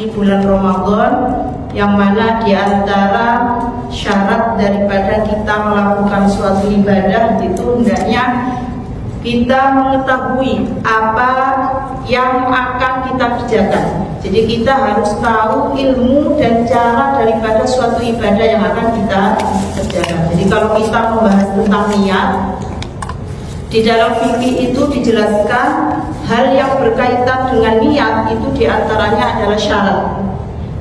memasuki bulan Ramadan, yang mana diantara syarat daripada kita melakukan suatu ibadah itu hendaknya kita mengetahui apa yang akan kita kerjakan. Jadi kita harus tahu ilmu dan cara daripada suatu ibadah yang akan kita kerjakan. Jadi kalau kita membahas tentang niat, di dalam fikih itu dijelaskan hal yang berkaitan dengan niat itu diantaranya adalah syarat.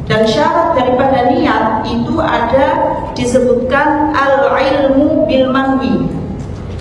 Dan syarat daripada niat itu ada disebutkan al-ilmu bil manwi.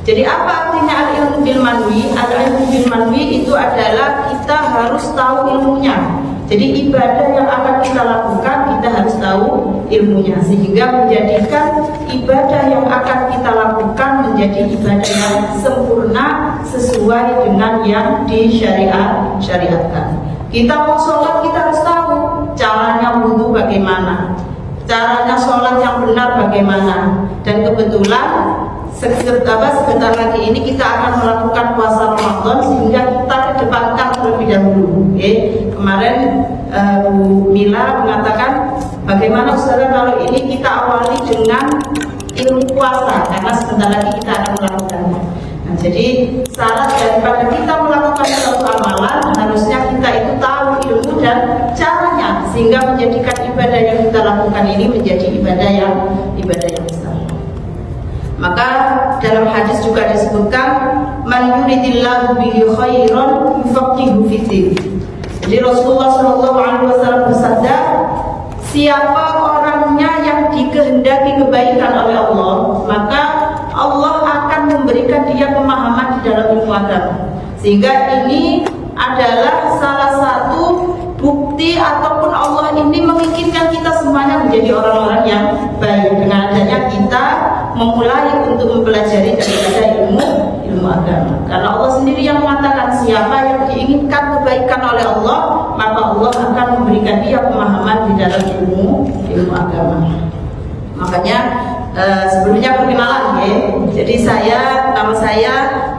Jadi apa artinya al-ilmu bil manwi? Al-ilmu bil manwi itu adalah kita harus tahu ilmunya. Jadi ibadah yang akan kita lakukan kita harus tahu ilmunya, sehingga menjadikan ibadah yang akan kita lakukan menjadi ibadah yang sempurna sesuai dengan yang disyariatkan. Kita mau sholat kita harus tahu caranya wudhu bagaimana, caranya sholat yang benar bagaimana. Dan kebetulan sebentar lagi ini kita akan melakukan puasa Ramadan, sehingga kita kedepankan terlebih dahulu. Kemarin Bu Mila mengatakan bagaimana Ustazah kalau ini kita awali dengan ilmu puasa, karena sebentar lagi kita akan melakukannya. Nah, jadi syarat daripada kita melakukan suatu amalan harusnya kita itu tahu ilmu dan caranya, sehingga menjadikan ibadah yang kita lakukan ini menjadi ibadah yang besar. Maka dalam hadis juga disebutkan man yuridillahu bihi khairan yufaqihu fiddin. Jadi Rasulullah SAW bersabda, siapa orangnya yang dikehendaki kebaikan oleh Allah, maka Allah akan memberikan dia pemahaman di dalam ilmu agama. Sehingga ini adalah salah satu bukti ataupun Allah ini menginginkan kita semuanya menjadi orang-orang yang baik dengan adanya kita memulai untuk mempelajari daripada ilmu agama. Karena Allah sendiri yang mengatakan siapa yang diinginkan kebaikan oleh Allah, maka Allah akan memberikan dia pemahaman di dalam ilmu agama. Makanya sebelumnya perkenalan ya. Jadi nama saya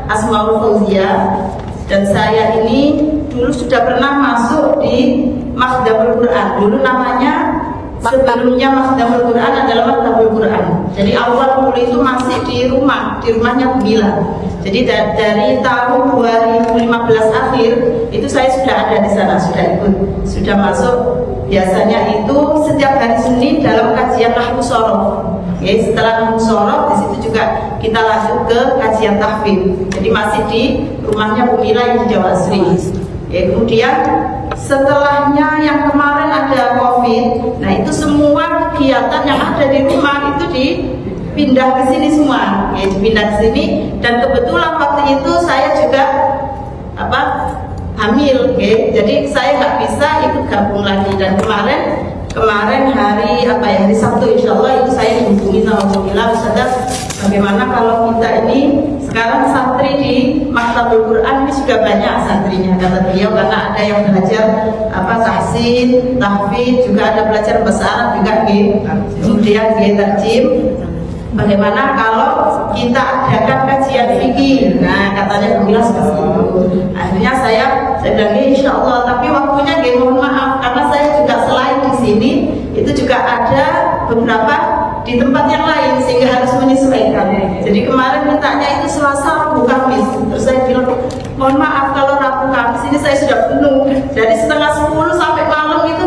Asmaul Fauzia, dan saya ini dulu sudah pernah masuk di Makhdamul Quran. Dulu namanya sebelumnya Makhdamul Quran adalah Makhdamul Quran. Jadi awal dulu itu masih di rumahnya Bu Mila. Jadi dari tahun 2015 akhir itu saya sudah ada di sana, sudah masuk. Biasanya itu setiap hari Senin dalam kajian Nahwu Shorof. Setelah Nahwu Shorof di situ juga kita lanjut ke kajian tahfidz. Jadi masih di rumahnya Bu Mila yang di Jawa Asri. Kemudian setelahnya yang kemarin ada COVID, nah itu semua kegiatan yang ada di rumah itu dipindah ke sini semua, dipindah ke sini. Dan kebetulan waktu itu saya juga hamil, jadi saya nggak bisa ikut gabung lagi. Dan kemarin hari Sabtu insya Allah itu saya dihubungi sama Bu Mila, Ustazah bagaimana kalau kita ini sekarang santri di Maktabul Quran ini sudah banyak santrinya, kata beliau, karena ada yang belajar tahsin, tahfidz, juga ada belajar bahasa Arab juga kemudian terjem. Bagaimana kalau kita adakan kajian fikih? Nah, katanya Bu Mila seperti itu. Akhirnya saya bilang insya Allah, tapi waktunya mohon maaf karena saya juga selain di sini itu juga ada beberapa di tempat yang lain, sehingga harus menyesuaikan. Jadi kemarin mintanya itu Selasa, Rabu, Kamis. Terus saya bilang mohon maaf kalau Rabu, Kamis ini saya sudah penuh. Dari setengah 10 sampai malam itu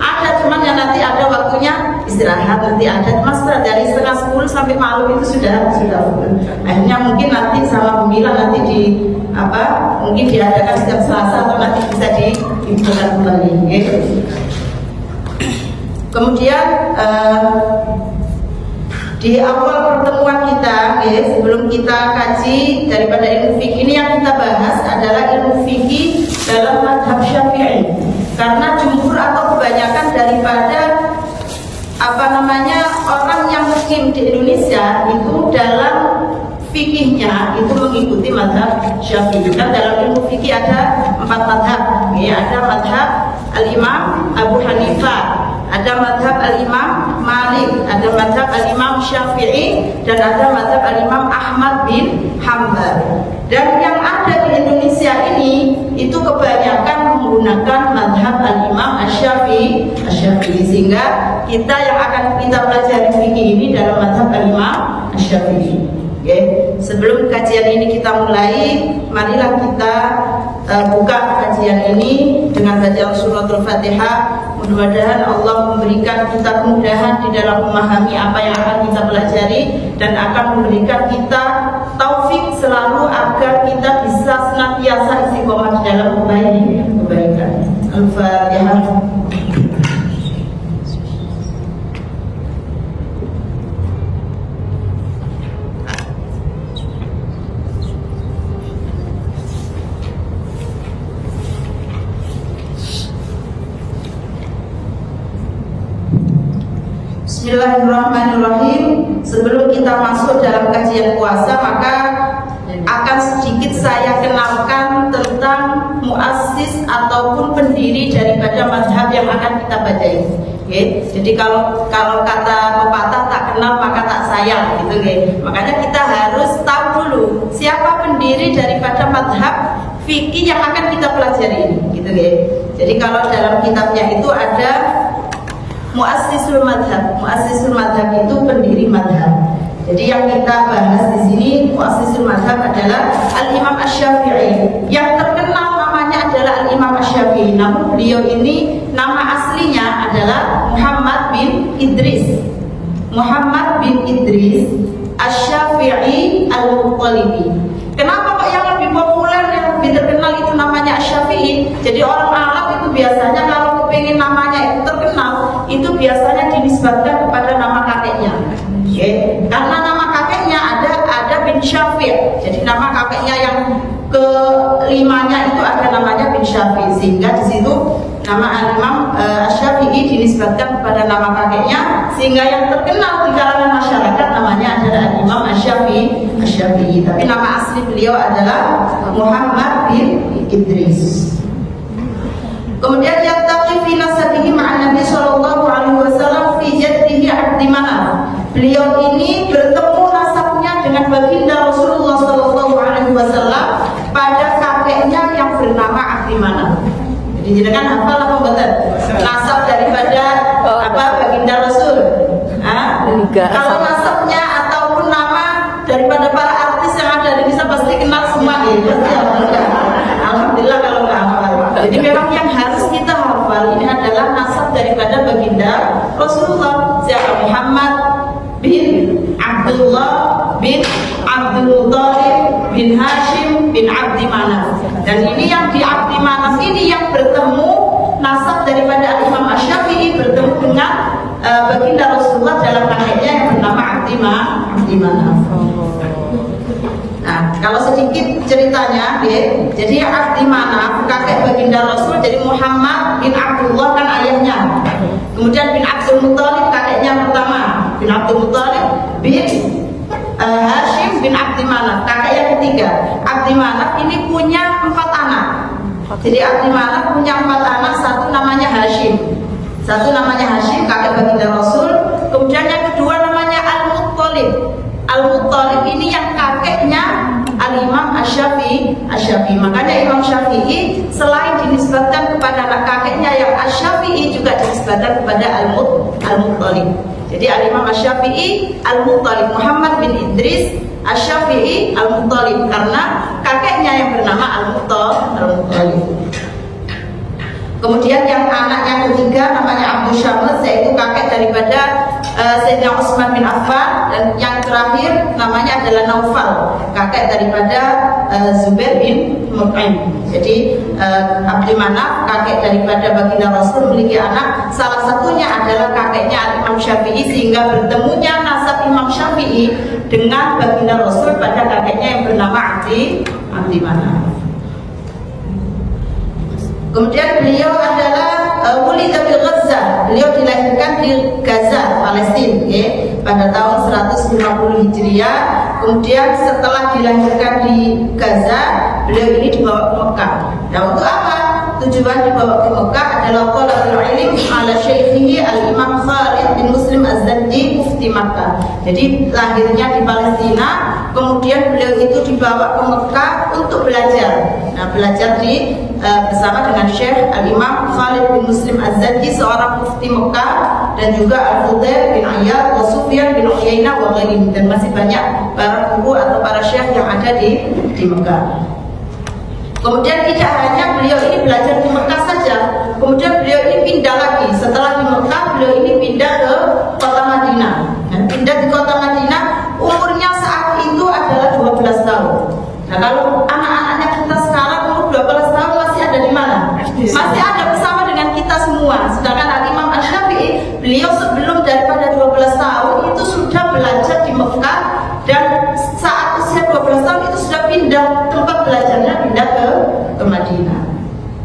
ada, cuman ya nanti ada waktunya istirahat, nanti ada. Mas dari setengah 10 sampai malam itu sudah penuh. Akhirnya mungkin nanti sama Bu Mila nanti mungkin diadakan setiap Selasa atau nanti bisa dibuka kembali. Kemudian di awal pertemuan kita, sebelum kita kaji daripada ilmu fikih ini, yang kita bahas adalah ilmu fikih dalam mazhab Syafi'i. Karena jumhur atau kebanyakan daripada orang yang mukim di Indonesia itu dalam fikihnya itu mengikuti mazhab Syafi'i. Kan dalam ilmu fikih ada 4 mazhab, ada mazhab Al-Imam Abu Hanifah, ada mazhab Al-Imam Malik, ada mazhab Al-Imam Syafi'i, dan ada mazhab Al-Imam Ahmad bin Hanbal. Dan yang ada di Indonesia ini itu kebanyakan menggunakan mazhab Al-Imam Asy-Syafi'i kita yang akan kita pelajari fikih ini dalam mazhab Imam Asy-Syafi'i. Sebelum kajian ini kita mulai, marilah kita buka kajian ini dengan bacaan suratul Fatihah. Mudah-mudahan Allah memberikan kita kemudahan di dalam memahami apa yang akan kita pelajari dan akan memberikan kita taufik selalu agar kita bisa senantiasa istiqomah di dalam kebaikan. Al-Fatihah. Bismillahirrahmanirrahim. Sebelum kita masuk dalam kajian puasa, maka akan sedikit saya kenalkan tentang muassis ataupun pendiri daripada mazhab yang akan kita baca. Jadi kalau kata pepatah tak kenal maka tak sayang gitu. Makanya kita harus tahu dulu siapa pendiri daripada mazhab fikih yang akan kita pelajari ini gitu. Jadi kalau dalam kitabnya itu ada Muassisul madhab. Muassisul madhab itu pendiri madhab. Jadi yang kita bahas di sini muassisul madhab adalah Al-Imam Asy-Syafi'i. Yang terkenal namanya adalah Al-Imam Asy-Syafi'i. Namun beliau ini nama aslinya adalah Muhammad bin Idris. Muhammad bin Idris Asy-Syafi'i Al-Muttalibi. Kenapa kok yang lebih populer, yang lebih terkenal itu namanya Asy-Syafi'i? Jadi orang Arab itu biasanya kalau kepingin namanya itu terkenal, itu biasanya dinisbatkan kepada nama kakeknya. Karena nama kakeknya ada bin Syafi'. Jadi nama kakeknya yang kelimanya itu ada namanya bin Syafi', sehingga di situ nama Al-Imam Asy-Syafi'i dinisbatkan kepada nama kakeknya, sehingga yang terkenal di kalangan masyarakat namanya adalah Al-Imam Asy-Syafi'i. Tapi nama asli beliau adalah Muhammad bin Idris. Kemudian yattaqi fi nasabihi ma'an Nabi sallallahu alaihi wasallam fi jaddihi Abdi Manaf. Beliau ini bertemu nasabnya dengan baginda Rasulullah sallallahu alaihi wasallam pada kakeknya yang bernama Abdi Manaf. Jadi kan hafal apa betul? Nasab daripada baginda Rasul. Kalau nasabnya ataupun nama daripada para artis yang ada di bisa pasti kenal semua ya. Alhamdulillah kalau nggak hafal. Jadi memang yang harus kita hafal ini adalah nasab daripada baginda Rasulullah. Siapa? Muhammad bin Abdullah bin Abdul Muthalib bin Hashim bin Abdi Manaf. Dan ini yang di Abdi Manaf ini yang bertemu nasab daripada Imam Asy-Syafi'i bertemu dengan baginda Rasulullah dalam kakeknya yang bernama Abdi Manaf. Nah, kalau sedikit ceritanya, jadi Abdi Manaf kakek baginda Rasul, jadi Muhammad bin Abdullah kan ayahnya. Kemudian bin Abdul Muthalib kakeknya pertama, bin Abdul Muthalib bin Hashim bin Abdi Manaf kakek yang ketiga. Abdi Manaf ini punya 4 anak. Jadi Abdi Manaf punya 4 anak, satu namanya Hashim. Satu namanya Hashim kakek baginda Rasul. Kemudian yang kedua namanya Al-Muttalib. Al-Muttalib ini yang kakeknya Al-Imam Asy-Syafi'i. Makanya Imam Syafi'i selain dinisbatkan kepada anak kakeknya yang Asy-Syafi'i juga dinisbatkan kepada Al-Muttalib. Jadi Al-Imam Asy-Syafi'i Al-Muttalib, Muhammad bin Idris Asy-Syafi'i Al-Muttalib, karena kakeknya yang bernama Al-Muttalib. Kemudian yang anak yang ketiga namanya Abu Syams, yaitu kakek daripada Sayyidina Utsman bin Affan, dan yang terakhir namanya adalah Naufal, kakek daripada Zubair bin Mut'im. Jadi Abdi Manaf kakek daripada baginda Rasul memiliki anak, salah satunya adalah kakeknya Imam Syafi'i, sehingga bertemunya nasab Imam Syafi'i dengan baginda Rasul pada kakeknya yang bernama Abdi Manaf. Kemudian beliau adalah wulida bil Gaza. Beliau dilahirkan di Gaza, Palestina, pada tahun 150 Hijriah. Kemudian setelah dilahirkan di Gaza, beliau ini dibawa ke Mekah. Nah, untuk apa tujuan dibawa ke Mekah? Adalah talabul ilmi ala syaikhihi Al-Imam Khalid bin Muslim Az-Zandi mufti Makkah. Jadi lahirnya di Palestina, kemudian beliau itu dibawa ke Mekah untuk belajar. Nah, belajar bersama dengan Syekh Al-Imam Khalid bin Muslim Az-Zandi, seorang mufti Mekah dan juga Al-Fudail bin Iyad, wa Sufyan bin Uyainah wa ghairihim, dan masih banyak para guru atau para syekh yang ada di Mekah. Kemudian tidak hanya beliau ini belajar di Mekah saja, kemudian beliau ini pindah lagi. Setelah di Mekah, beliau ini pindah ke kota Madinah. Nah, pindah di kota Madinah, umurnya saat itu adalah 12 tahun. Nah, kalau anak-anaknya kita sekarang umur 12 tahun masih ada di mana? Masih ada bersama dengan kita semua. Sedangkan Imam Asy-Syafi'i, beliau sebelum daripada 12 tahun itu sudah belajar di Mekah, dan saat usia 12 tahun itu sudah pindah tempat belajarnya, pindah ke Madinah.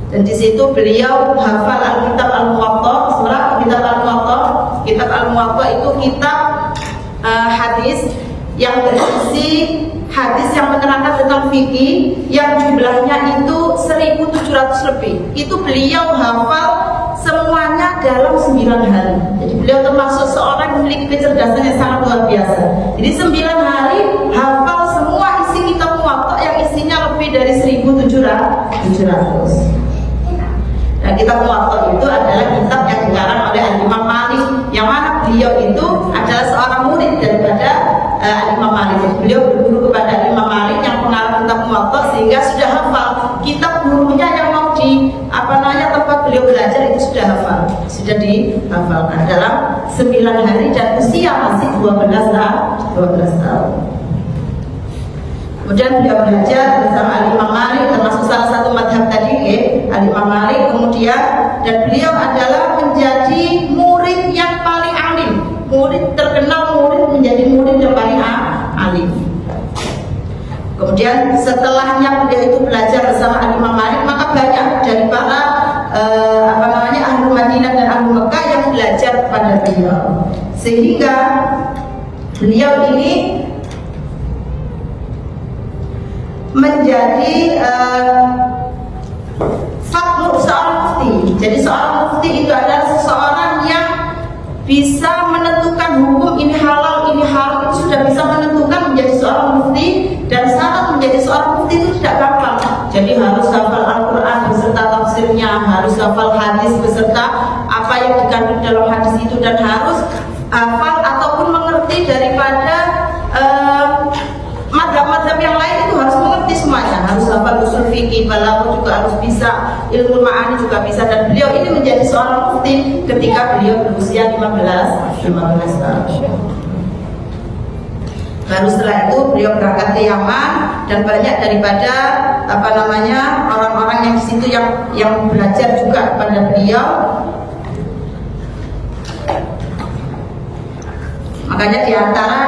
Dan di situ beliau hafal Al-Kitab Al-Muwatta. Surah Kitab Al-Muwatta. Kitab Al-Muwatta itu kitab hadis yang berisi hadis yang menerangkan tentang fikih, yang jumlahnya itu 1.700 lebih. Itu beliau hafal semuanya dalam 9 hari. Jadi beliau termasuk seorang yang memiliki kecerdasan yang sangat luar biasa. Jadi 9 hari hafal semua isi kitab Muwatta yang isinya lebih dari 1.700. Nah, kitab Muwatta itu adalah kitab yang dikarang oleh Imam Malik, yang mana beliau itu adalah seorang murid daripada Imam Malik. Beliau berguru kepada Imam Malik yang pengarang kitab Muwatta, sehingga sudah hafal. Kitab gurunya yang mau tempat beliau belajar itu sudah hafal, sudah dihafalkan dalam 9 hari, dan usia masih 12 tahun. Kemudian beliau belajar bersama Imam Malik, termasuk salah satu madhab tadi, Imam Malik. Kemudian dan beliau adalah menjadi murid yang paling alim, murid terkenal, menjadi murid yang paling alim. Kemudian setelahnya beliau itu belajar bersama Imam Malik, maka banyak dari para ahli Madinah dan ahli Mekah yang belajar kepada beliau, sehingga beliau ini menjadi seorang mufti. Jadi seorang mufti itu adalah seseorang yang bisa menentukan hukum ini halal, ini haram, itu sudah bisa menentukan menjadi seorang mufti. Dan syarat menjadi seorang mufti itu tidak gampang. Jadi harus hafal Al-Quran beserta tafsirnya, harus hafal hadis beserta apa yang dikandung dalam hadis itu, dan harus hafal ataupun mengerti daripada madhab-madhab yang lain, itu harus mengerti semuanya. Harus hafal usul fikih, balaghah juga harus bisa, ilmu ma'ani juga bisa. Dan beliau ini menjadi seorang mufti ketika beliau berusia 15 tahun. Baru setelah itu beliau berangkat ke Yaman, dan banyak daripada orang-orang yang di situ yang belajar juga kepada beliau. Makanya di antara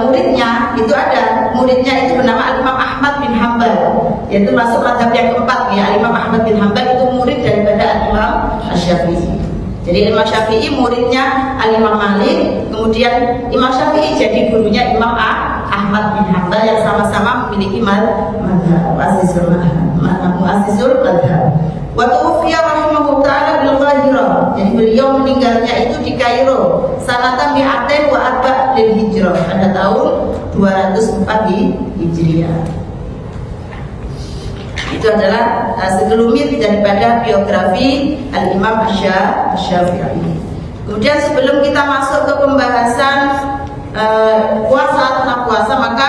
muridnya itu bernama Imam Ahmad bin Hanbal, yaitu masuk mazhab yang keempat, ya. Imam Ahmad bin Hanbal itu murid daripada Imam Asy-Syafi'i. Jadi Imam Syafi'i muridnya Imam Malik, kemudian Imam Syafi'i jadi gurunya Imam Ahmad bin Hanbal, yang sama-sama memiliki madhab mu'assisul madhab. Wa tuwfiya rahimahullah ta'ala bil Qahirah. Jadi beliau meninggalnya itu di Kairo sanata mi'atain wa arba' lil hijrah, pada tahun 204 Hijriah. Itu adalah segelumit daripada biografi Al-Imam Asy-Syafi'i. Kemudian sebelum kita masuk ke pembahasan tentang puasa, maka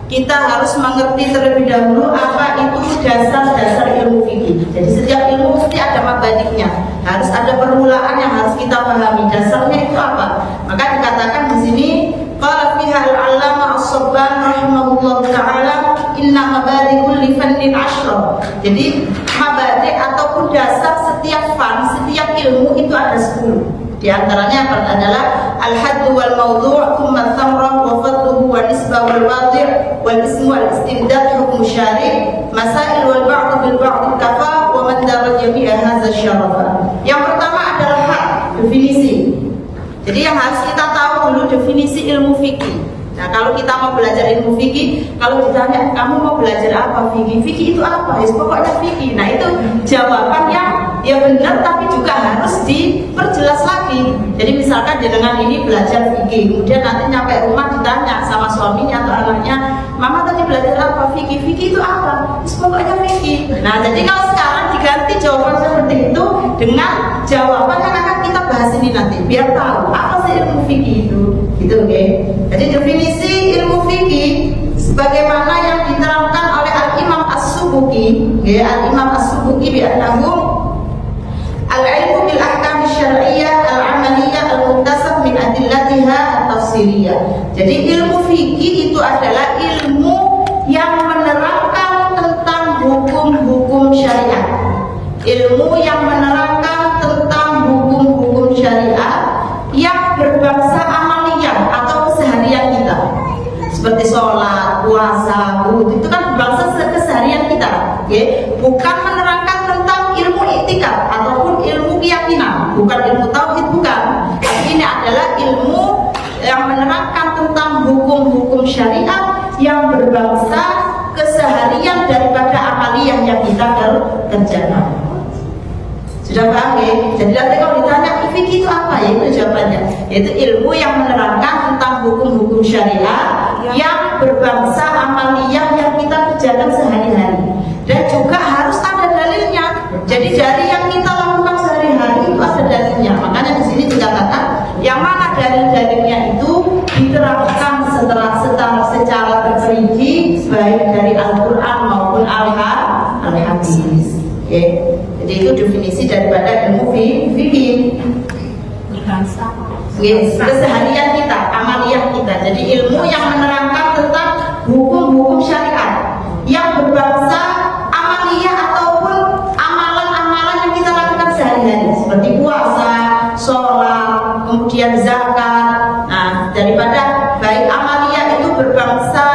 kita harus mengerti terlebih dahulu apa itu dasar-dasar ilmu fikih. Jadi setiap ilmu mesti ada mabadiknya, harus ada permulaan yang harus kita pahami. Dasarnya itu apa? Maka dikatakan di sini, qala fiha al-'allama as-Sabban rahimahullah ta'ala, inna mabadi kulli fannin 'ashra. Jadi mabadi ataupun dasar setiap setiap ilmu itu ada 10. Di antaranya adalah al-hadd wal mawdu', thumma thamrah wa fadluhu wa nisbah wal wadi' wal ismu wal istimdad hukm syari', masail wal ba'd bil ba'd kafa wa man dara jami'a hadza syarafa. Yang pertama adalah had, definisi. Jadi yang harus kita tahu dulu definisi ilmu fikih. Nah, kalau kita mau belajar ilmu fikih, kalau ditanya kamu mau belajar apa fikih? Fikih itu apa? Ya, pokoknya fikih. Nah, itu jawabannya ya benar, tapi juga harus diperjelas lagi. Jadi misalkan jenengan ini belajar fikih, kemudian nanti nyampe rumah ditanya sama suaminya atau anaknya, mama tadi belajar apa? Fikih. Fikih itu apa? Ya, pokoknya fikih. Nah, jadi kalau sekarang diganti jawaban seperti itu dengan jawaban yang akan kita bahas ini nanti. biar tahu apa sih ilmu fikih itu, gitu, oke? Jadi definisi ilmu fikih sebagaimana yang diterangkan oleh Al-Imam As-Subuki, ya, Al-Imam As-Subuki bi annahu al-ilmu bil ahkam syar'iyyah al-amaliyah al-muktasab min adillatiha at-tafsiriyah. Jadi ilmu fikih itu adalah ilmu yang menerangkan tentang hukum-hukum syariat. Ilmu yang menerangkan tentang hukum-hukum syariat yang berbangsa amaliyah atau keseharian kita, seperti sholat, puasa, wudhu, itu kan berbangsa keseharian kita, ya? Bukan menerangkan tentang ilmu iktikad ataupun ilmu keyakinan, bukan ilmu tauhid, bukan. Tapi ini adalah ilmu yang menerangkan tentang hukum-hukum syariat yang berbangsa keseharian daripada amaliyah yang kita kerjakan. Sudah paham ya? Jadi nanti kalau ditanya fikih itu apa, ya itu jawabannya, yaitu ilmu yang menerangkan tentang hukum-hukum syariat yang berbangsa amaliyah yang kita kerjakan sehari-hari, dan juga harus ada dalilnya. Jadi dari yang kita lakukan sehari-hari itu ada dalilnya. Makanya di sini dikatakan yang mana dalil-dalilnya itu diterangkan secara terperinci baik dari Al-Quran maupun Al-Hadis. Okay. Jadi itu definisi daripada ilmu fikih. Yes, keseharian kita, amaliyah kita. Jadi ilmu yang menerangkan tentang hukum-hukum syariat yang berbangsa amaliyah ataupun amalan-amalan yang kita lakukan sehari-hari, seperti puasa, sholat, kemudian zakat. Nah, daripada baik amaliyah itu berbangsa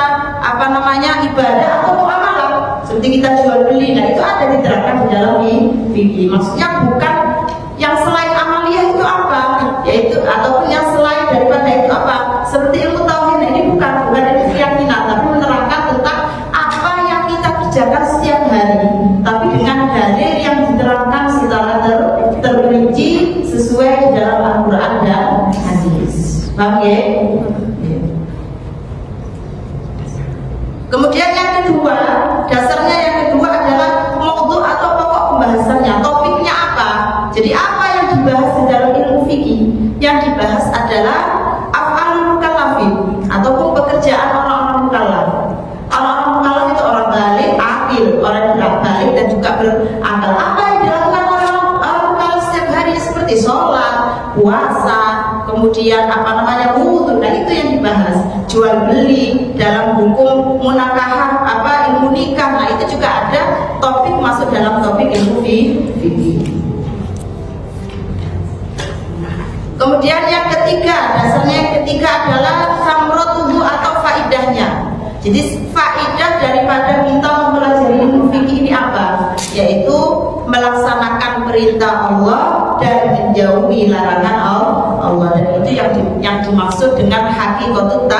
ibadah atau muamalah, seperti kita jual beli. Nah, itu ada diterangkan di dalam fikih. Maksudnya bukan yang selain amaliyah itu apa, yaitu ataupun yang selain daripada itu apa, seperti ilmu tauhid. Nah, ini bukan ilmu keyakinan, tapi menerangkan tentang apa yang kita kerjakan setiap hari, tapi dengan dalil yang diterangkan secara terperinci sesuai di dalam Al-Quran dan hadis. Paham ya? Kemudian yang kedua, dasarnya yang kedua adalah maudhu atau pokok pembahasannya, topiknya apa. Jadi apa yang dibahas di dalam ilmu fikih? Yang dibahas adalah af'alul mukallafin ataupun pekerjaan orang-orang mukallaf. Orang-orang mukallaf itu orang balik, akil, orang yang balik dan juga berakal. Apa yang dilakukan oleh orang mukallaf setiap hari seperti sholat, puasa, kemudian wudhu. Nah, itu yang dibahas. Jual beli dalam hukum munakahah, ilmu nikah. Nah, itu juga ada topik masuk dalam topik ilmu fikih. Kemudian yang ketiga, dasarnya yang ketiga adalah samratuhu atau faidahnya. Jadi faidah daripada kita mempelajari ilmu fikih ini apa? Yaitu melaksanakan perintah Allah dan menjauhi larangan Allah. Dan itu yang dimaksud dengan hakikatut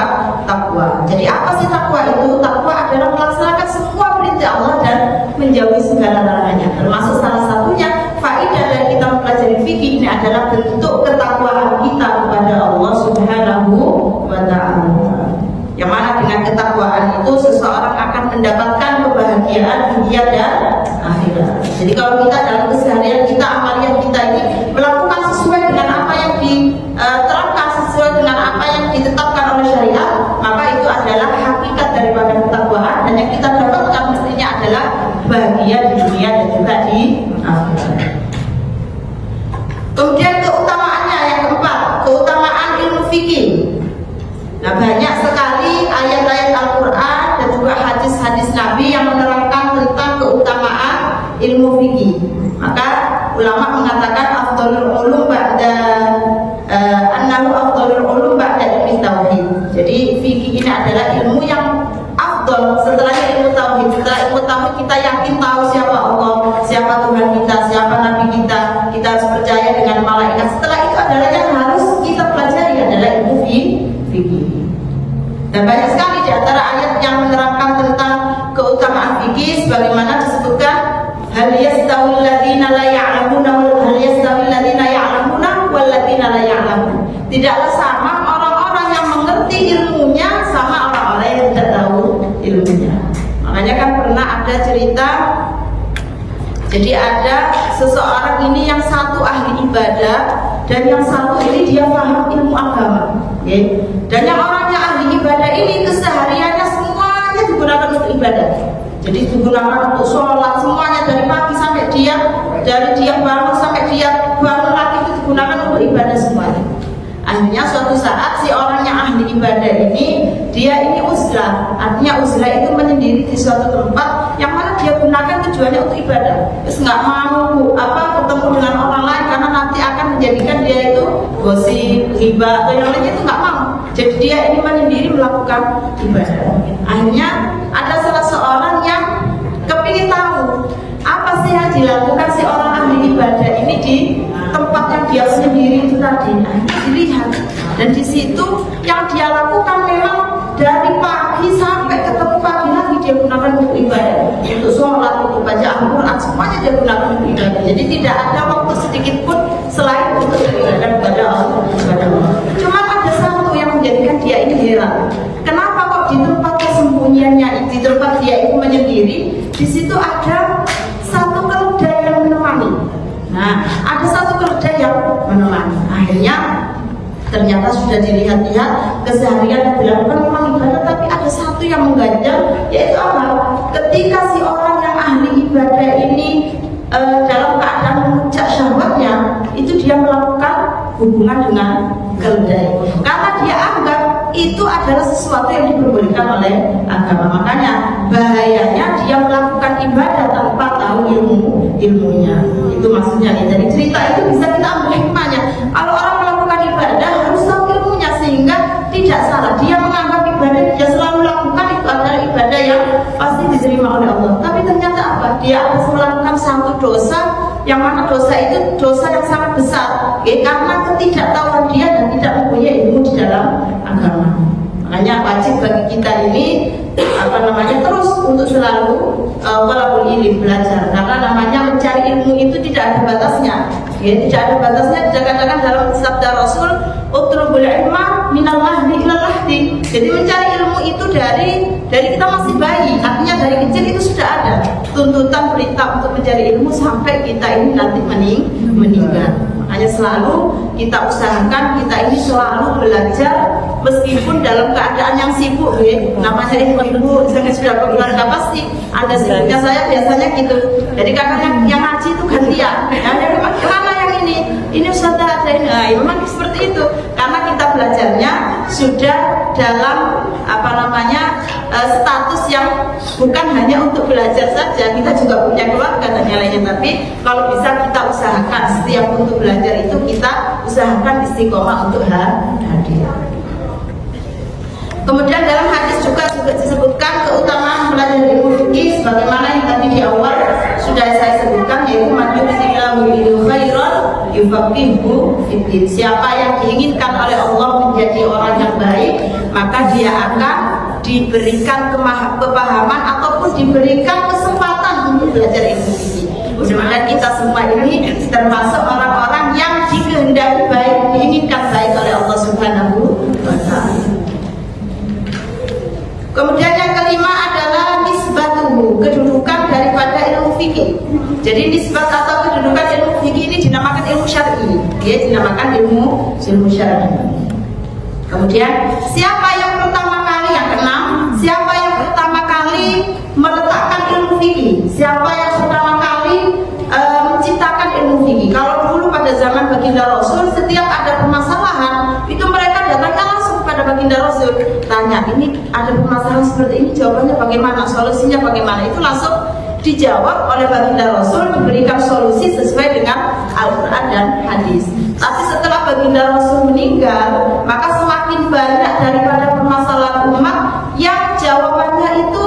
taqwa. Jadi apa sih takwa itu? Takwa adalah melaksanakan semua perintah Allah dan menjauhi segala larangannya. Termasuk salah satunya faidah dari kita mempelajari fikih ini adalah bentuk ketakwaan kita kepada Allah Subhanahu wa Ta'ala. Yang mana dengan ketakwaan itu seseorang akan mendapatkan kebahagiaan dunia dan akhirat. Jadi kalau kita dalam keseharian kita, amaliyah kita ini melakukan sesuai dengan apa yang diterapkan, sesuai dengan apa yang ditetapkan oleh syariat, maka itu adalah hakikat daripada ketakwaan, dan yang kita dapatkan mestinya adalah bahagia di dunia dan juga di akhirat. Kemudian keutamaannya yang keempat, keutamaan ilmu fikih. Nah, banyak sekali ayat-ayat Al-Quran dan juga hadis-hadis Nabi yang menerangkan tentang keutamaan ilmu fikih. Maka ulama mengatakan afdhalul ulum ba'da annahu afdhalul ulum ba'da ilmi tauhid. Jadi fikih ini adalah ilmu yang afdhal setelah ilmu tauhid. Setelah ilmu tauhid kita yakin tahu siapa Allah, siapa Tuhan kita, siapa Nabi kita. Kita harus percaya dengan malaikat. Setelah itu adalah yang harus kita pelajari adalah ilmu fikih. Dan banyak sekali di antara ayat yang menerangkan tentang keutamaan fikih, sebagaimana disebutkan hal yastawil ladzina la ya'lamuna wal hal yastawil ladzina ya'lamuna wal ladzina la ya'lamun. Tidaklah sama orang-orang yang mengerti ilmunya sama orang-orang yang tidak tahu ilmunya. Makanya kan pernah ada cerita, jadi ada seseorang ini yang satu ahli ibadah dan yang satu ini dia paham ilmu agama, okay? Dan yang orangnya ahli ibadah ini kesehariannya semuanya digunakan untuk ibadah. Jadi digunakan untuk sholat semuanya dari pagi sampai dari dia bangun sampai dia bangun lagi itu digunakan untuk ibadah semuanya. Akhirnya suatu saat si orang yang ahli ibadah ini dia ini uzlah, artinya uzlah itu menyendiri di suatu tempat yang mana dia gunakan tujuannya untuk ibadah. Terus nggak mau ketemu dengan orang lain karena nanti akan menjadikan dia itu gosip, ghibah atau yang lainnya, itu nggak mau. Jadi dia ini menyendiri melakukan ibadah. Akhirnya ada salah seorang yang kepingin tahu apa sih yang dilakukan si orang ahli ibadah ini di tempat yang dia sendiri itu tadi. Nah, dilihat, dan di situ yang dia lakukan memang dari pagi sampai ketemu pagi lagi dia gunakan untuk ibadah, untuk sholat, untuk baca Al-Quran, semuanya dia gunakan untuk ibadah. Jadi tidak ada waktu sedikit pun selain untuk beribadah kepada Allah. Cuma ada satu yang menjadikan dia ini heran. Kenapa kok di tempat kesembunyiannya, di tempat dia itu menyendiri, di situ ada satu keledai yang menemani. Nah, ada satu keledai yang menemani. Akhirnya ternyata sudah dilihat-lihat keseharian yang dilakukan memang ibadah, tapi ada satu yang mengganjal, yaitu apa? Ketika si orang yang ahli ibadah ini dalam keadaan memuncak syahwatnya, itu dia melakukan hubungan dengan keledai karena dia anggap itu adalah sesuatu yang diperbolehkan oleh agama. Makanya bahayanya dia melakukan ibadah tanpa tahu ilmunya. Itu maksudnya nih. Dari cerita itu bisa kita ambil hikmahnya. Kalau orang melakukan ibadah harus tahu ilmunya sehingga tidak salah. Dia menganggap ibadah dia selalu lakukan itu adalah ibadah yang pasti diterima oleh Allah. Tapi ternyata apa? Dia harus melakukan satu dosa yang mana dosa itu dosa yang sangat besar, karena ketidaktahuan dia dan tidak mempunyai ilmu di dalam agama. Makanya wajib bagi kita ini terus untuk selalu talabul ilmi, belajar, karena namanya mencari ilmu itu tidak ada batasnya. Tidak ada batasnya. Dikatakan dalam sabda Rasul, utlubul ilma minal mahdi ilal lahdi. Jadi mencari ilmu itu dari kita masih bayi, artinya dari kecil itu sudah ada tuntutan perintah untuk mencari ilmu sampai kita ini nanti meninggal. Makanya selalu kita usahakan kita ini selalu belajar meskipun dalam keadaan yang sibuk, namanya ibu jangan sudah berkeluarga pasti ada sibuknya. Saya biasanya gitu. Jadi kadang yang ngaji itu gantian. Kemana yang ini Ustazah ada ini. Nah, memang seperti itu karena kita belajarnya sudah dalam status yang bukan hanya untuk belajar saja, kita juga punya keluarga dan yang lainnya. Tapi kalau bisa kita usahakan setiap untuk belajar itu kita usahakan istiqomah untuk hadir. Kemudian dalam hadis juga disebutkan keutamaan belajar ilmu fikih sebagaimana yang tadi di awal sudah saya sebutkan, yaitu man yuridillahu bihi khairan yufaqihuhu fiddin. Siapa yang diinginkan oleh Allah menjadi orang yang baik, maka dia akan diberikan kepahaman ataupun diberikan kesempatan untuk belajar ilmu fikih. Mudah-mudahan kita semua ini termasuk orang-orang yang dikehendaki baik, diinginkan baik oleh Allah Subhanahu wa Ta'ala. Kemudian yang kelima adalah nisbatuhu, kedudukan daripada ilmu fikih. Jadi nisbat atau kedudukan ilmu fikih ini dinamakan ilmu syar'i. Dia dinamakan ilmu syar'i. Kemudian siapa yang pertama kali, yang keenam, siapa yang pertama kali meletakkan ilmu fikih? Siapa yang pertama kali menciptakan ilmu fikih? Kalau dulu pada zaman baginda Rasul, setiap ada permasalahan itu mereka datangnya langsung pada baginda Rasul, tanya ini ada permasalahan seperti ini, jawabannya bagaimana, solusinya bagaimana, itu langsung dijawab oleh baginda Rasul, diberikan solusi sesuai dengan Al-Quran dan hadis. Tapi setelah baginda Rasul meninggal, maka semakin banyak daripada permasalahan umat yang jawabannya itu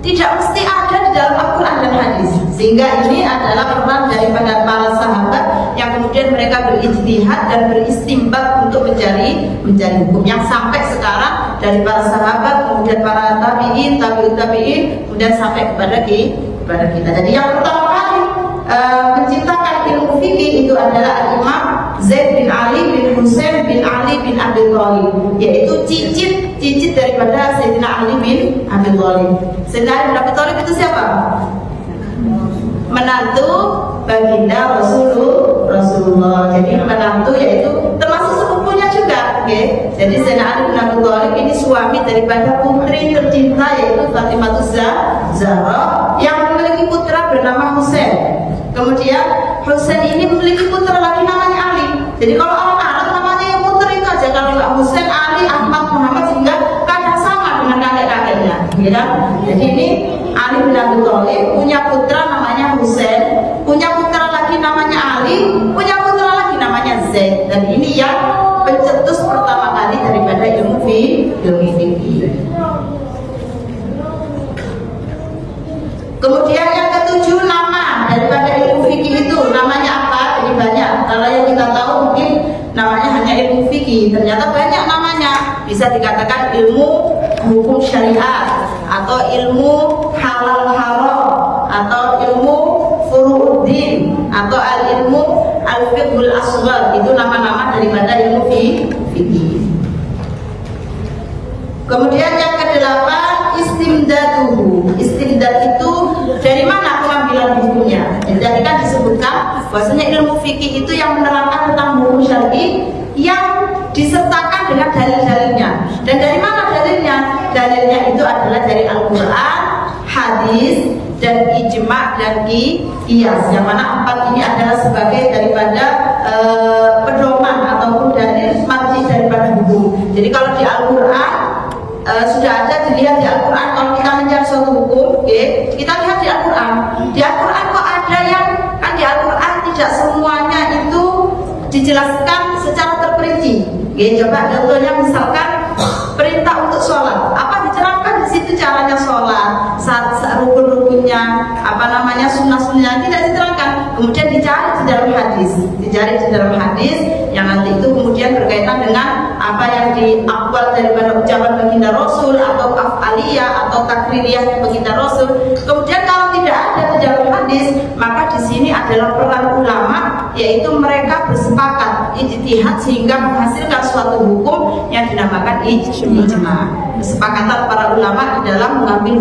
tidak mesti ada di dalam Al-Quran dan hadis. Sehingga ini adalah peran daripada para sahabat yang kemudian mereka berijtihad dan beristimbat untuk mencari hukum, yang sampai sekarang dari para sahabat, kemudian para tabi'in, kemudian sampai kepada kita. Jadi yang pertama kali menciptakan ilmu fikih itu adalah Imam Zaid bin Ali bin Husain bin Ali bin Abi Thalib, yaitu cicit daripada Sayyidina Ali bin Abi Thalib. Sayyidina Ali bin Abi Thalib itu siapa? Menantu baginda Rasulullah. Jadi menantu yaitu Jadi Sayyidina Ali bin Abi Thalib ini suami daripada putri tercinta yaitu Fatimah Zahra yang memiliki putra bernama Husain. Kemudian Husain ini memiliki putra lagi namanya Ali. Jadi kalau orang Arab namanya yang putra itu aja, kalau nggak Husain, Ali, Ahmad, Muhammad, sehingga kadang sama dengan kakek-kakeknya, ya. Jadi ini Ali bin Abi Thalib punya putra namanya Husain, punya putra lagi namanya Ali, punya putra lagi namanya Zaid. Dan ini yang pencetus pertama kali daripada ilmu fikih. Kemudian yang ketujuh, nama daripada ilmu fikih itu namanya apa? Ini banyak. Kalau yang kita tahu mungkin namanya hanya ilmu fikih. Ternyata banyak namanya. Bisa dikatakan ilmu hukum syariat, atau ilmu halal haram, atau ilmu furu'uddin, atau ilmu al-fiqhul asghar. Itu nama-nama daripada ilmu fikih. Kemudian yang kedelapan, istimdaduhu. Istimdad itu dari mana pengambilan hukumnya? Jadi kan disebutkan bahwasanya ilmu fikih itu yang menerangkan tentang hukum syar'i yang disertakan dengan dalil-dalilnya. Dan dari mana dalilnya? Dalilnya itu adalah dari Al-Quran, hadis, dan ijma' dan qiyas. Yang mana empat ini adalah sebagai daripada pedoman ataupun dalil marji daripada hukum. Jadi kalau di Al-Quran sudah ada dilihat di Al-Quran, kalau kita mencari suatu hukum, kita lihat di Al-Quran. Di Al-Quran kok ada yang kan di Al-Quran tidak semuanya itu dijelaskan secara terperinci. Coba contohnya misalkan perintah untuk sholat, apa diterangkan di situ caranya sholat, rukun-rukunnya, sunnah-sunnahnya tidak diterangkan. Kemudian dicari di dalam hadis, yang nanti itu kemudian berkaitan dengan apa yang diakwal daripada ucapan baginda Rasul, atau af'aliyah atau takririyah baginda Rasul. Kemudian kalau tidak ada di dalam hadis, maka di sini adalah peran ulama, yaitu mereka bersepakat ijtihad sehingga menghasilkan suatu hukum yang dinamakan ijma'. Kesepakatan para ulama di dalam mengambil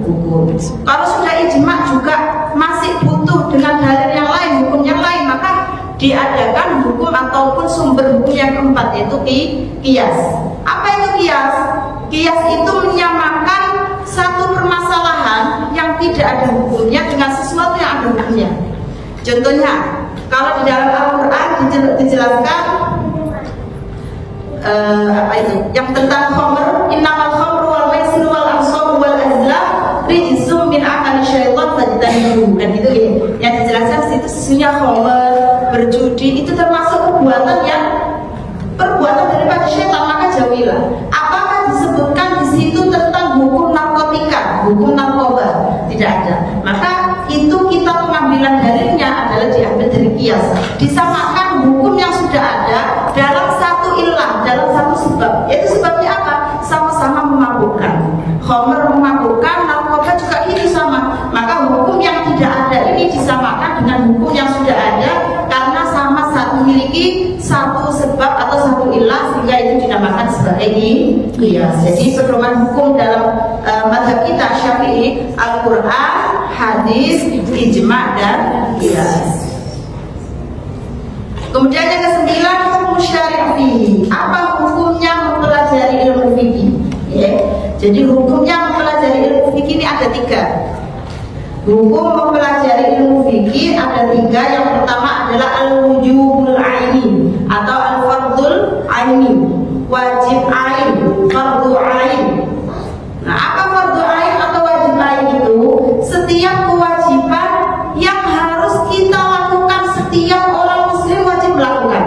hukum. Kalau sudah ijma' juga masih butuh dengan dalil yang lain, hukum yang lain, maka diadakan hukum ataupun sumber hukum yang keempat, yaitu qiyas. Apa itu qiyas? Qiyas itu menyamakan satu permasalahan yang tidak ada hukumnya dengan sesuatu yang ada hukumnya. Contohnya, kalau di dalam Al-Quran dijelaskan yang tentang khamr, innamal khamru wal maisiru wal ansab wal azlam rijzum min amali syaitan fajtanibuhu. Dan itu yang dijelaskan di situ sesungguhnya khamr, berjudi itu termasuk perbuatan daripada syaitan, maka jauhilah. Apakah disebutkan di situ tentang hukum narkotika, hukum narkoba? Tidak ada. Maka itu kita pengambilan dalilnya adalah diambil dari qiyas, disamakan hukum yang sudah ada dalam satu ilah, dalam satu sebab. Yaitu sebabnya apa? Sama-sama memabukkan. Khamr memabukkan, narkoba juga ini sama. Maka hukum yang tidak ada ini disamakan dengan hukum yang sudah ada, karena sama-sama memiliki satu sebab atau satu ilah, sehingga itu dinamakan sebagai qiyas. Jadi pedoman hukum dalam mazhab kita Syafi'i, Al-Quran, hadis, ijma' dan qiyas. Kemudian yang ke-9, hukum syar'i. Apa hukumnya mempelajari ilmu fikih? Jadi hukumnya mempelajari ilmu fikih ini ada 3. Hukum mempelajari ilmu fikih ada 3. Yang pertama adalah al-wujubul aini atau al-fardul aini, wajib ain, fardu ain. Nah, apa fardu ain atau wajib ain itu? Setiap kewajiban yang harus kita lakukan, setiap orang muslim wajib melakukan.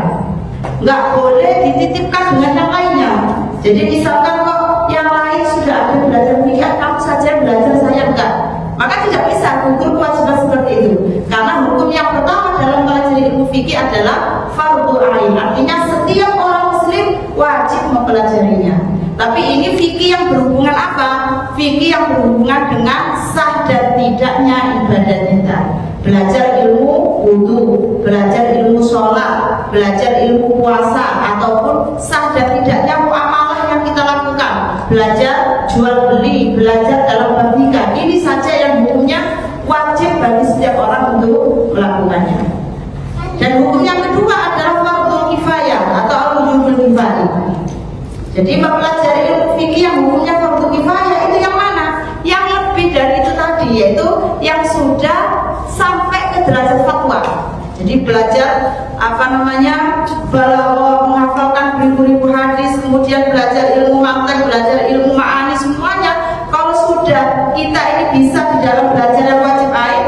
Nggak boleh dititipkan dengan yang lainnya. Jadi misalkan kok yang lain sudah ada belajar fikih, kamu saja belajar, saya enggak. Maka tidak bisa hukum kewajiban seperti itu. Karena hukum yang pertama dalam mempelajari ilmu fikih adalah fardu ain. Artinya setiap orang muslim wajib mempelajarinya. Tapi ini fikih yang berhubungan apa? Fikih yang berhubungan dengan sah dan tidaknya ibadah kita. Belajar ilmu wudu, belajar ilmu sholat, belajar ilmu puasa, ataupun sah dan tidaknya muamalah yang kita lakukan, belajar jual beli, belajar dalam bernikah. Ini saja yang hukumnya wajib bagi setiap orang untuk melakukannya. Dan hukum yang kedua adalah fardhu kifayah atau al-wujubul kifayah. Jadi mempelajari ilmu fikih yang hukumnya fardu kifayah itu yang mana? Yang lebih dari itu tadi, yaitu yang sudah sampai ke derajat fatwa. Jadi belajar balaghah, menghafalkan beribu-ribu hadis, kemudian belajar ilmu mantiq, belajar ilmu ma'ani, semuanya. Kalau sudah kita ini bisa di dalam belajar yang wajib ain,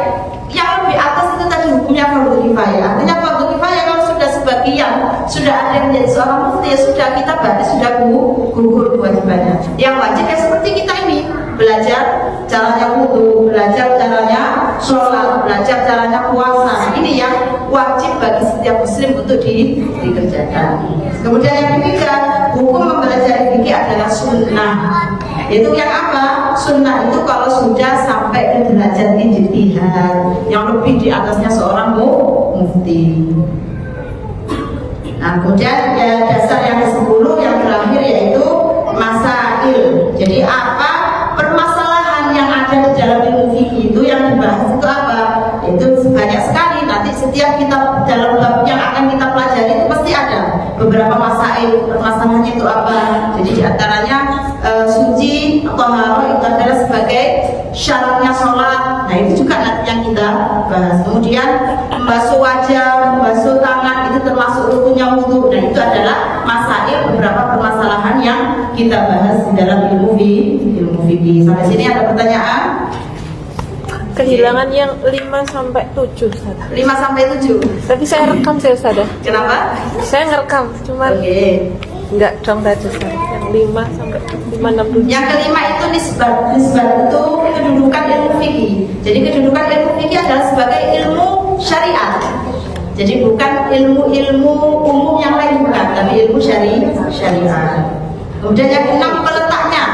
yang lebih atas itu tadi hukumnya fardu kifayah. Artinya fardu kifayah kalau sudah sebagian sudah ada yang menjadi seorang mufti, ya sudah kita berarti sudah gugur kewajibannya. Yang wajib ya seperti kita ini, belajar caranya wudu, belajar caranya sholat, belajar caranya puasa. Ini yang wajib bagi setiap muslim untuk dikerjakan. Kemudian yang ketiga, hukum mempelajari fikih adalah sunnah. Itu yang apa? Sunnah itu kalau sudah sampai ke derajat ijtihad, yang lebih di atasnya seorang mufti. Nah, kemudian ya, dasar yang ke-10 yang terakhir yaitu masail. Jadi apa permasalahan yang ada di dalam ilmu fikih itu yang dibahas itu apa? Itu banyak sekali. Nanti setiap kita dalam bab yang akan kita pelajari itu pasti ada beberapa masail. Permasalahannya itu apa? Jadi diantaranya suci atau taharah itu adalah sebagai syaratnya sholat. Nah itu juga nanti yang kita bahas. Kemudian membasuh wajah, membasuh tangan itu termasuk rukunnya wudu. Nah itu adalah masail, beberapa permasalahan yang kita bahas di dalam ilmu fikih. Sampai sini ada pertanyaan? Kehilangan yang 5-7 Ustaz. 5-7. Tapi saya rekam sih Ustaz. Kenapa? Saya ngerekam, cuman enggak dong tadi Ustaz. Yang 5-6-7. Yang kelima itu nisbat. Nisbat itu kedudukan ilmu fikih. Jadi kedudukan ilmu fikih adalah sebagai ilmu syariat. Jadi bukan ilmu umum yang lain, bukan, tapi ilmu syariat. Kemudian yang keenam peletaknya.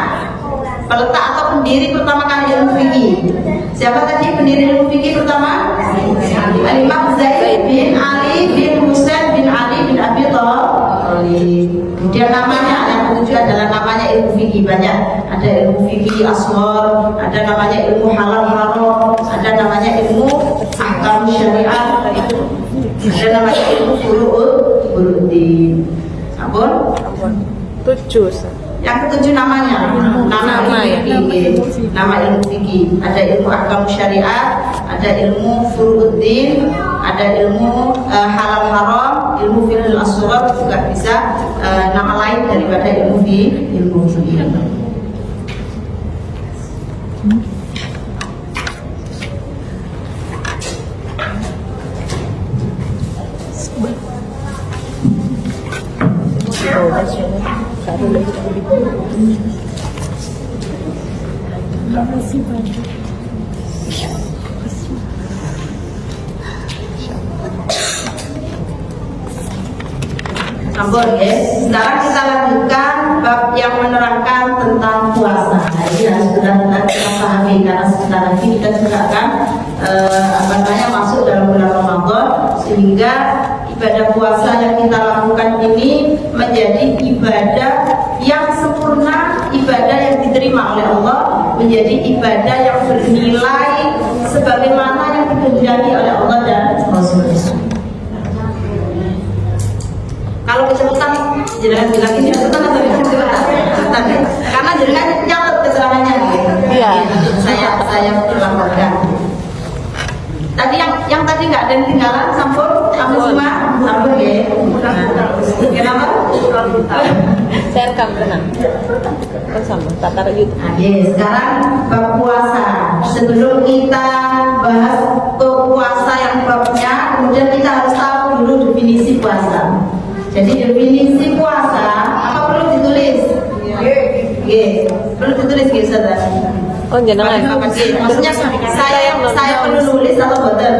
Peletak atau pendiri pertama kali ilmu fikih. Siapa tadi pendiri ilmu fikih pertama? Al-Imam Zaid bin Ali bin Husain bin Ali bin Abi Thalib. Kemudian namanya yang ketujuh adalah namanya ilmu fikih. Banyak, ada ilmu fikih asghar, ada namanya ilmu halal haram, ada namanya ilmu ahkam syariat, ada namanya ilmu furu'uddin. Ampun? 7 Ustaz. Yang ketujuh namanya nama ilmu fikih. Ada ilmu ahkam syariat, ada ilmu furu'uddin, ada ilmu halal haram, ilmu fiqhul asghar, juga bisa nama lain daripada ilmu fikih. Ampun ya. Sekarang kita lanjutkan bab yang menerangkan tentang puasa. Nah, ini sudah kita pahami karena sebentar lagi kita juga akan masuk dalam bulan Ramadan, sehingga ibadah puasa yang kita lakukan ini menjadi ibadah yang sempurna, ibadah yang diterima oleh Allah, menjadi ibadah yang bernilai sebagaimana yang dikehendaki oleh Allah dan Rasulullah. Kalau kecepatan, jangan bilang ini kecepatan atau kecepatan, karena jangan nyatet kesalahannya. Iya. Saya laporkan. Tadi yang tadi nggak ada yang tinggalan, sampun semua, sampun ya. Kenapa? Saya rekam tenang. Kan sama, tatar YouTube. Sekarang bab puasa. Sebelum kita bahas puasa yang babnya, kemudian kita harus tahu dulu definisi puasa. Jadi definisi puasa apa perlu ditulis? Perlu ditulis gitu Ustaz. Oh jenengan. Maksudnya saya perlu nulis atau betul?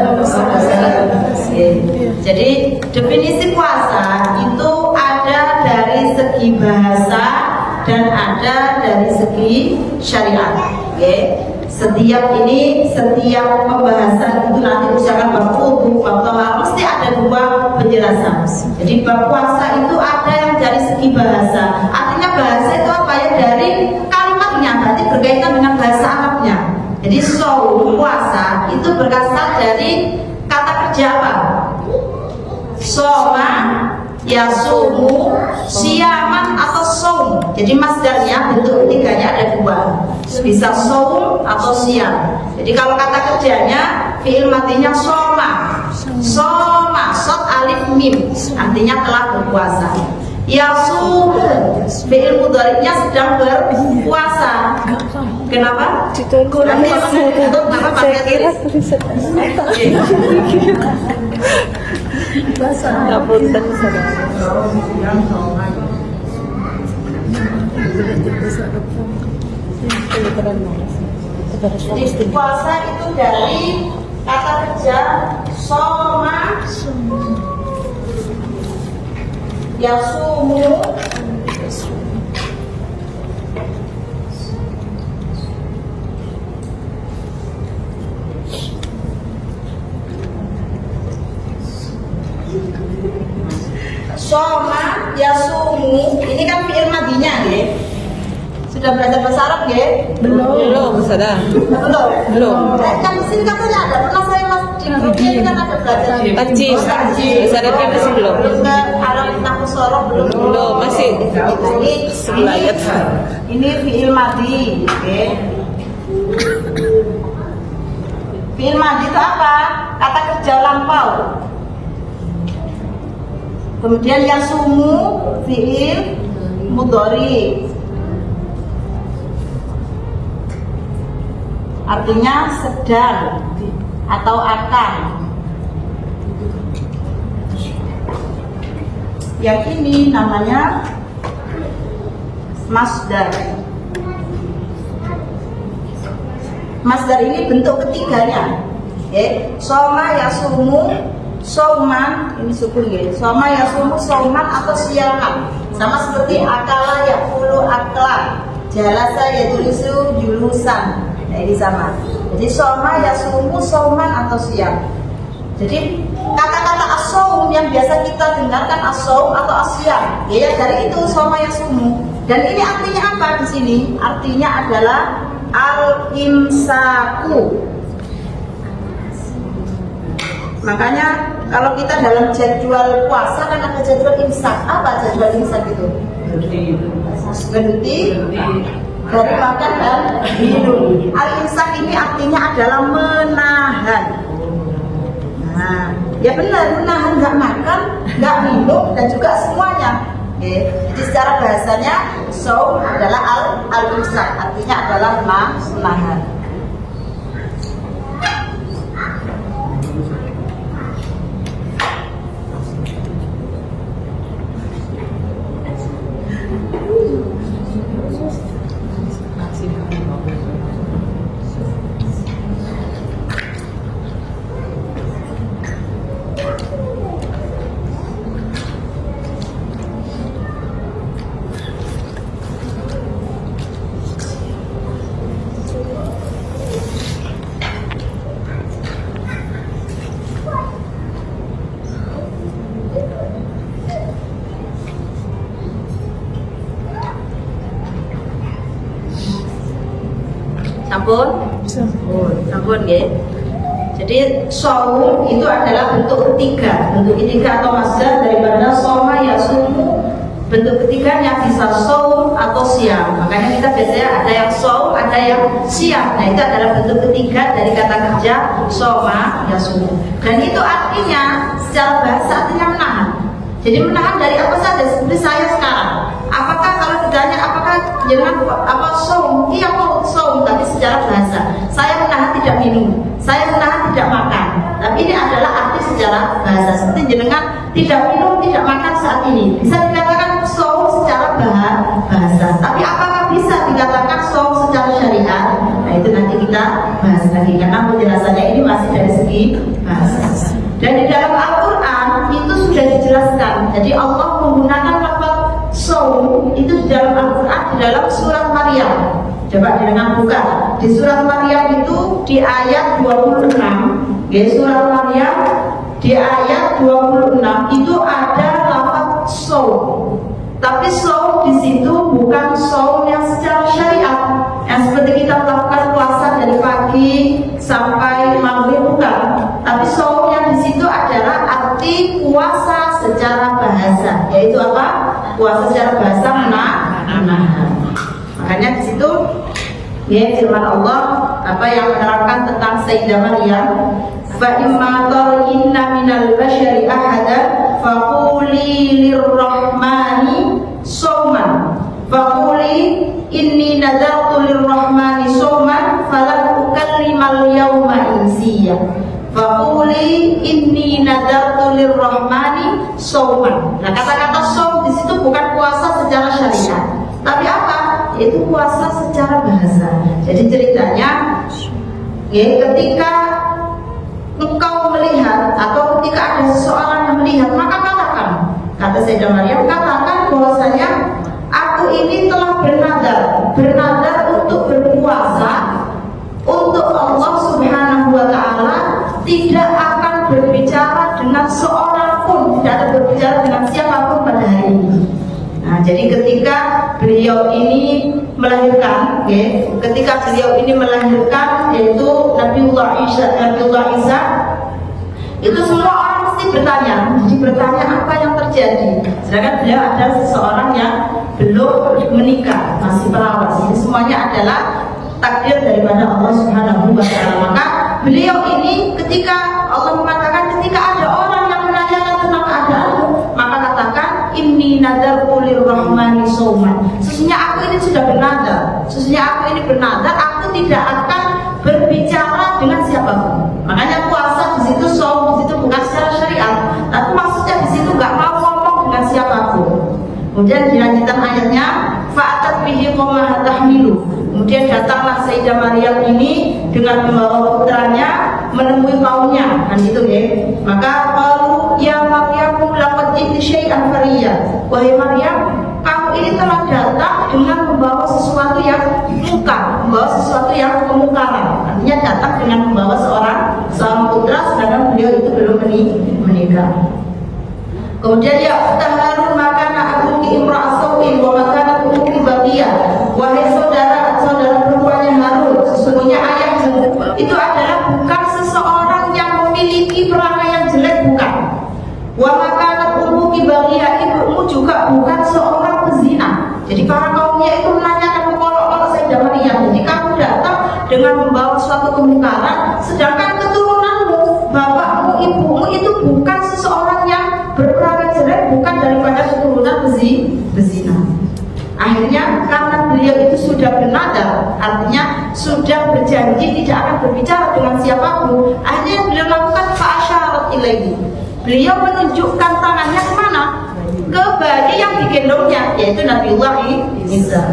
Jadi definisi puasa itu ada dari segi bahasa dan ada dari segi syariat. Setiap pembahasan itu nanti misalkan bab wudu, bab taharah, mesti ada dua penjelasan. Jadi bab puasa itu ada yang dari segi bahasa. Artinya bahasa itu apa ya? Dari kalimatnya, berarti berkaitan dengan bahasa Arabnya. Jadi shaum, puasa itu berasal dari kata kerja apa? Shoma, yasumu, siyaman atau shaum. Jadi masdarnya bentuk ketiganya ada dua, bisa saum atau siam. Jadi kalau kata kerjanya fi'il matinya soma, soma, sot alif mim, artinya telah berpuasa. Yasumu, fi'il mudhari'nya sedang berpuasa. Kenapa? Kurang saya kira tulisan ngapunten saudara. Jadi puasa itu dari kata kerja soma, yasumu, soma, yasumu. Ini kan fi'il madinya ya. Sudah belajar bahasa Arab ya? Belum, saudara. Belum. Kan di sini katanya ada. Pernah saya di Brunei ini kan ada belajar. Tajis. Bahasa Arabnya masih belum. Juga Arab nahu sorof belum. Belum, masih. Ini Sebelayat. Ini fi'il madi, oke? Fi'il madi itu apa? Kata kerja lampau. Kemudian yasumu fi'il mudhari. Artinya sedang atau akan. Yang ini namanya masdar. Masdar ini bentuk ketiganya. Soma yasumu sauman, ini sukun ya. Soma yasumu sauman atau siaman. Sama seperti akala yakulu akla, jalasa yajlisu julusan. Nah, ini sama. Jadi soma yasumu sauman atau siam. Jadi kata-kata as-saum yang biasa kita dengarkan as-saum atau as-siam, ya dari itu soma yasumu. Dan ini artinya apa di sini? Artinya adalah al-imsaku. Makanya kalau kita dalam jadwal puasa kan ada jadwal imsak. Apa jadwal imsak itu? Berhenti dari makan dan minum. Al-imsak ini artinya adalah menahan. Nah, ya benar, menahan, nggak makan, nggak minum, dan juga semuanya. Jadi secara bahasanya saum adalah al-imsak, artinya adalah menahan. Sampun ya. Jadi saum itu adalah bentuk ketiga atau masdar daripada soma yasumu. Bentuk ketiganya bisa saum atau siam. Makanya kita biasanya ada yang saum, ada yang siam. Nah, itu adalah bentuk ketiga dari kata kerja soma yasumu. Dan itu artinya secara bahasa artinya menahan. Jadi menahan dari apa saja, seperti saya sekarang. Apakah kalau ditanya apakah jangan apa saum? Iya mau saum, tapi secara bahasa. Saya menahan tidak minum, saya menahan tidak makan. Tapi ini adalah arti secara bahasa. Seperti jenengan tidak minum, tidak makan saat ini. Bisa dikatakan saum secara bahasa. Tapi apakah bisa dikatakan saum secara syariat? Nah, itu nanti kita bahas lagi karena penjelasannya ini masih dari segi bahasa. Dan di dalam Al-Quran itu sudah dijelaskan. Jadi Allah menggunakan lafaz saum itu di dalam Al-Quran, di dalam surat Maryam. Coba dengan buka di surat Maryam itu di ayat 26. Ya, surat Maryam di ayat 26 itu ada lafaz saum. Tapi saum di situ bukan saum yang secara syariat, yang seperti kita melakukan puasa dari pagi sampai maghrib, bukan. Tapi saum yang di situ adalah arti puasa secara bahasa, yaitu apa? Puasa secara bahasa menahan. Makanya di situ ya firman Allah apa yang menerangkan tentang Sayyidah Maryam, fa imma tarayinna minal basyari ahadan faquli lirrahmani sawman faquli inni nadartu lirrahmani sawman falan ukallimal yawma insiya faquli inni nadartu lirrahmani sawman. Nah, kata-kata saum di situ bukan puasa secara syariat, tapi apa? Itu puasa secara bahasa. Jadi ceritanya ya, ketika engkau melihat atau ketika ada seseorang yang melihat, maka katakan, kata Sayyidah Maryam, katakan bahwasanya aku ini telah bernadar untuk berpuasa untuk Allah Subhanahu wa Ta'ala, tidak akan berbicara dengan seorang pun, tidak akan berbicara dengan siapapun pada hari ini. Nah, jadi ketika beliau ini melahirkan, ya, yaitu Nabiullah Isa, itu semua orang mesti bertanya. Jadi bertanya apa yang terjadi. Sedangkan beliau adalah seseorang yang belum menikah, masih perawan. Jadi semuanya adalah takdir daripada Allah Subhanahu wa Ta'ala. Maka beliau ini ketika Allah mengatakan ketika ada orang yang menanyakan tentang keadaanmu, maka katakan inni nadartu lirrahmani sawman. Sesungguhnya aku ini sudah bernadar, aku tidak akan berbicara dengan siapapun. Makanya puasa di situ, saum di situ bukan secara syariat, tapi maksudnya di situ nggak mau ngomong dengan siapapun. Kemudian dilanjutkan ayatnya, fa'atat bihi qaumaha tahmilu. Kemudian datanglah Sayyidah Maryam ini dengan membawa putranya menemui kaumnya, kan itu ya. Maka qalu ya Maryam laqad ji'ti syai'an fariyya. Wahai Maryam, kamu ini telah datang dengan membawa sesuatu yang munkar, membawa sesuatu yang kemungkaran. Artinya datang dengan membawa seorang putra, sedangkan beliau itu belum menikah. Kemudian ya taharun makana abuki imra'ah sawin wa makana abuki bagiyah. Wahai saudara perempuannya Harun, sesungguhnya ayahmu itu adalah bukan seseorang yang memiliki perangai yang jelek, bukan. Wa makana abuki bagiyah, ibumu juga bukan seorang pezina. Jadi para kaumnya itu menanyakan kalau Sayyidah Maryam, jadi kamu datang dengan membawa suatu kemungkaran, sedangkan keturunanmu, bapakmu, ibumu itu bukan seseorang yang berperangai jelek, bukan daripada keturunan bezina. Akhirnya karena beliau itu sudah bernadar, artinya sudah berjanji tidak akan berbicara dengan siapapun, akhirnya beliau lakukan fa'asyarat ilaihi. Beliau menunjukkan tangannya kemana? Ke bayi yang digendongnya, yaitu Nabiullah Isa.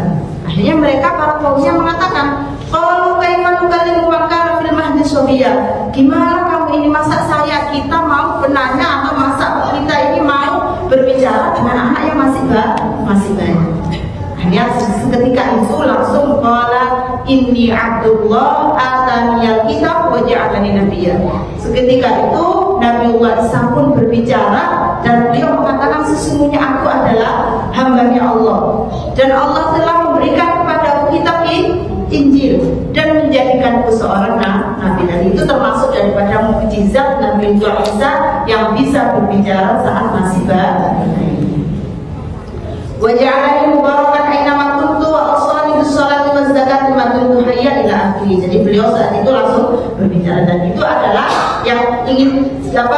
Akhirnya mereka para kaumnya mengatakan, qalu kaifa nukallimu man kana fil mahdi sabiyya. Gimana kamu ini, masa kita mau penanya, atau masa kita ini mau berbicara dengan anak yang masih bayi. Akhirnya ketika itu langsung qala inni Abdullah ataniyal kitab wa ja'alani nabiyya. Seketika itu Nabiullah Isa pun berbicara dan beliau mengatakan sesungguhnya aku adalah hamba-Nya Allah dan Allah telah memberikan kepadaku kitab Injil dan menjadikanku seorang nabi. Dan itu termasuk daripada mukjizat Nabiullah Isa yang bisa berbicara saat masih bayi. Wa ja'alani mubarakan aina kuntu wa awsani bis sholati waz zakati ma dumtu hayya ila akhirih. Jadi beliau saat itu langsung berbicara, dan itu adalah yang ingin kita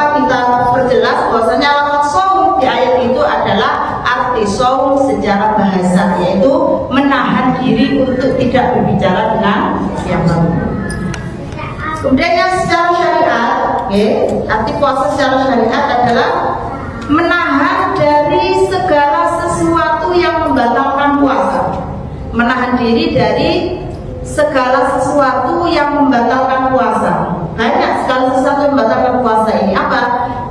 perjelas bahwasanya lafaz shaum di ayat itu adalah arti shaum secara bahasa, yaitu menahan diri untuk tidak berbicara dengan siapapun. Kemudian yang secara syariat, arti puasa secara syariat adalah menahan dari segala sesuatu yang membatalkan puasa. Menahan diri dari segala sesuatu yang membatalkan puasa. Banyak sekali sesuatu yang membatalkan puasa ini. Apa?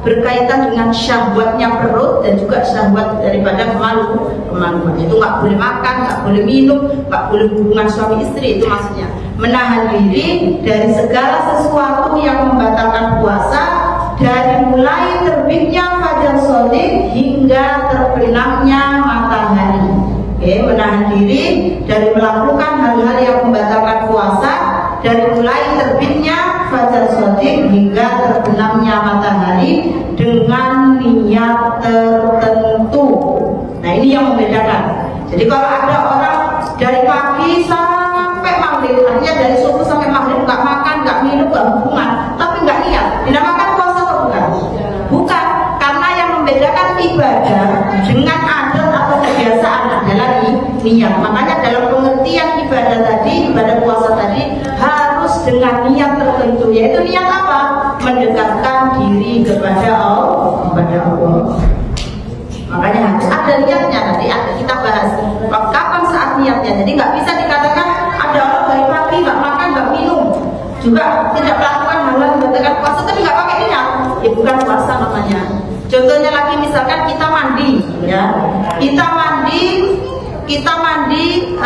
Berkaitan dengan syahwatnya perut dan juga syahwat daripada kemaluan. Itu nggak boleh makan, nggak boleh minum, nggak boleh hubungan suami istri. Itu maksudnya menahan diri dari segala sesuatu yang membatalkan puasa, dari mulai terbitnya fajar shadiq hingga terbenamnya matahari. Menahan diri dari melakukan hal-hal yang membatalkan puasa dari mulai terbitnya fajar shadiq hingga terbenamnya matahari dengan niat tertentu. Nah, ini yang membedakan. Jadi kalau ada orang dari pagi sampai maghrib, artinya dari subuh sampai maghrib nggak makan, nggak minum, nggak hubungan, tapi nggak niat, dinamakan puasa atau bukan? Bukan, karena yang membedakan ibadah dengan adat atau kebiasaan adalah niat. Makanya dalam pengertian ibadah tadi, ibadah puasa tadi harus dengan niat tertentu, yaitu niat apa? Mendekatkan diri kepada Allah. Makanya harus ada niatnya. Nanti kita bahas kapan saat niatnya. Jadi nggak bisa dikatakan ada orang dari pagi nggak makan, nggak minum, juga tidak melakukan hal yang membatalkan puasa tapi nggak pakai niat, ya bukan puasa namanya. Contohnya lagi misalkan kita mandi, ya kita mandi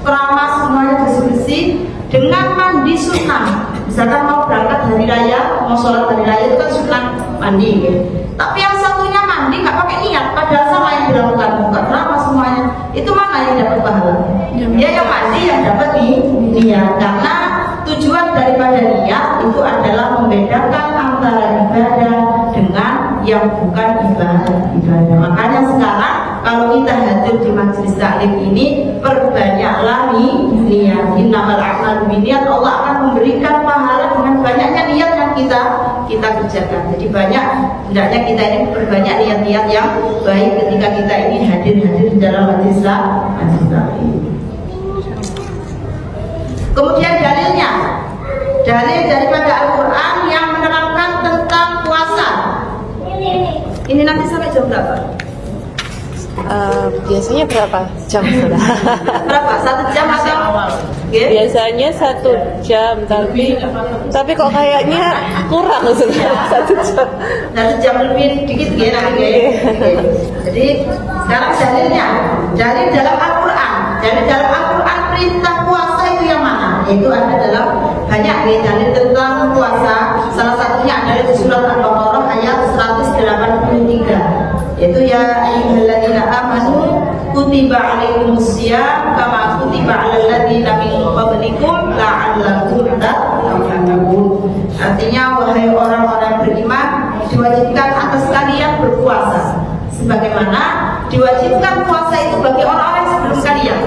keramas semuanya bersih-bersih dengan mandi sunnah. Misalkan mau berangkat hari raya, mau sholat hari raya itu kan sunnah mandi, ya. Tapi yang satunya mandi nggak pakai niat, padahal sama yang dilakukan, bukan keramas semuanya. Itu mana yang dapat pahala? Ya yang mandi yang dapat niat, karena tujuan daripada niat itu adalah membedakan antara ibadah dengan yang bukan ibadah. Makanya sekarang kalau kita hadir di majelis taklim ini, perbanyaklah niat. Innamal a'malu binniyat. Allah akan memberikan pahala dengan banyaknya niat yang kita kerjakan. Jadi banyak, hendaknya kita ini perbanyak niat-niat yang baik ketika kita ini hadir di dalam majelis taklim. Kemudian dalil daripada Al-Quran yang menerangkan tentang puasa. Ini nanti sampai jam berapa? Biasanya berapa jam sudah? Berapa? 1 jam atau? Okay. Biasanya 1 jam, tapi kok kayaknya kurang sudah 1 jam. 1 jam lebih dikit ya nanti. Okay. Jadi sekarang dalil dalam Al-Quran. Dalil dalam Al-Quran perintah puasa itu yang mana? Yaitu ada dalam banyak dalil tentang puasa. Salah satunya adalah di surat Al-Baqarah ayat 183. Yaitu ya ayyuhalladzina amanu kutiba alaikumusiyam kama kutiba alal ladzina min qablikum la'allakum tattaqun. Artinya wahai orang-orang beriman, diwajibkan atas kalian berpuasa sebagaimana diwajibkan puasa itu bagi orang-orang sebelum kalian.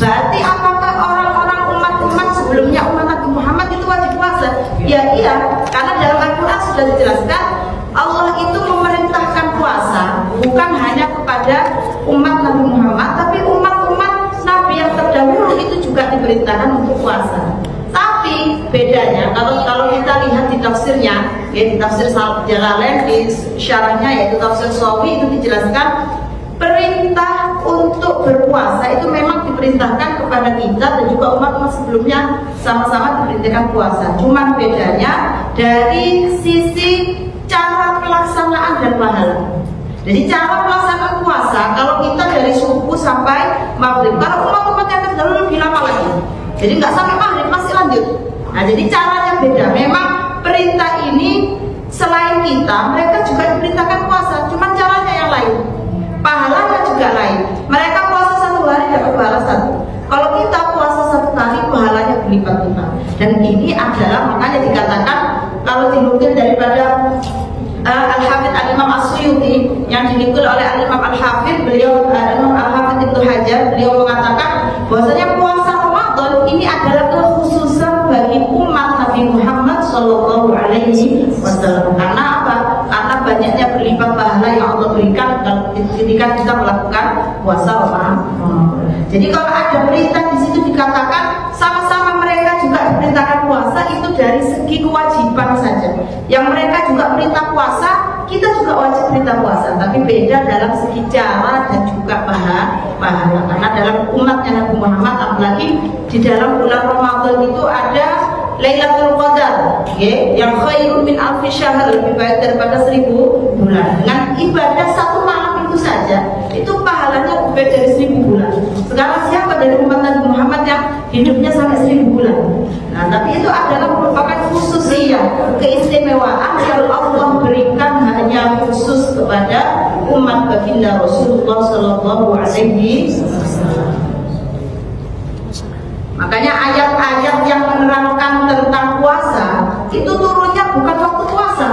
Berarti apakah orang-orang umat sebelumnya umat Nabi Muhammad itu wajib puasa? Ya iya, karena dalam Al-Quran sudah dijelaskan Allah itu memerintahkan puasa bukan hanya kepada umat Nabi Muhammad, tapi umat-umat Nabi yang terdahulu itu juga diperintahkan untuk puasa. Tapi bedanya kalau kita lihat di tafsirnya, ya di tafsir Jalalain di syarahnya yaitu tafsir Sawi itu dijelaskan perintah untuk berpuasa itu memang diperintahkan kepada kita dan juga umat-umat sebelumnya sama-sama diperintahkan puasa. Cuman bedanya dari sisi cara pelaksanaan dan pahala. Jadi cara pelaksanaan puasa kalau kita dari subuh sampai maghrib, kalau umat-umat yang terdahulu lebih lama lagi. Jadi nggak sampai maghrib masih lanjut. Nah jadi caranya beda. Memang perintah ini selain kita, mereka juga diperintahkan puasa. Cuman caranya yang lain. Pahalanya juga lain. Mereka puasa 1 hari dapat pahala 1. Kalau kita puasa 1 kali pahalanya berlipat-lipat. Dan ini adalah makanya dikatakan kalau dinukil daripada Al-Hafidh Al-Imam As-Suyuti yang dinukil oleh Al-Imam Al-Hafidh, beliau Al-Imam Al-Hafidh Ibnu Hajar, beliau mengatakan bahwasanya puasa Ramadan ini adalah kekhususan bagi umat Nabi Muhammad Sallallahu Alaihi Wasallam. Karena apa? Karena banyaknya berlipat pahala yang Allah berikan ketika kita melakukan puasa Ramadan. Jadi kalau ada perintah di situ dikatakan sama-sama mereka juga diperintahkan puasa itu dari segi kewajiban saja. Yang mereka juga perintah puasa, kita juga wajib perintah puasa, tapi beda dalam segi cara dan juga pahala. Karena dalam umatnya Nabi Muhammad, apalagi di dalam bulan Ramadan itu ada Lailatul Qadar, yang khairun min alfi syahr, lebih baik daripada 1000 bulan. Dengan ibadah 1 malam itu saja, itu pahalanya lebih baik dari 1000 bulan. Sekarang siapa dari umat Nabi Muhammad yang hidupnya sampai 1000 bulan? Nah, tapi itu adalah merupakan khususiyah, keistimewaan yang Allah berikan hanya khusus kepada umat baginda Rasulullah Sallallahu Alaihi Wasallam. Makanya ayat-ayat yang menerangkan tentang puasa itu turunnya bukan waktu puasa.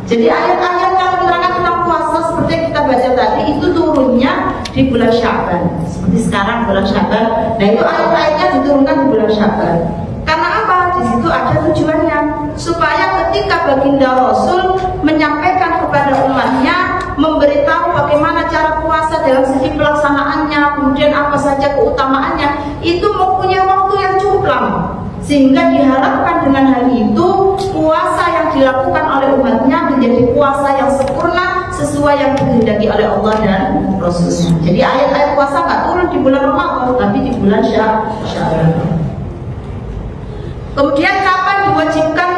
Jadi ayat-ayat yang menerangkan tentang puasa seperti yang kita baca tadi itu turunnya di di bulan Sya'ban. Seperti sekarang bulan Sya'ban. Nah itu ayat-ayatnya diturunkan di bulan Sya'ban. Karena apa? Di situ ada tujuannya supaya ketika baginda Rasul menyampaikan kepada umatnya, memberitahu bagaimana cara puasa dalam segi pelaksanaannya, kemudian apa saja keutamaannya, itu mempunyai waktu yang cukup lama. Sehingga diharapkan dengan hal itu puasa yang dilakukan oleh umatnya menjadi puasa yang sempurna sesuai yang dikehendaki oleh Allah dan Rasulnya. Jadi ayat-ayat puasa nggak turun di bulan Ramadan, tapi di bulan Sya'ban. Kemudian kapan diwajibkan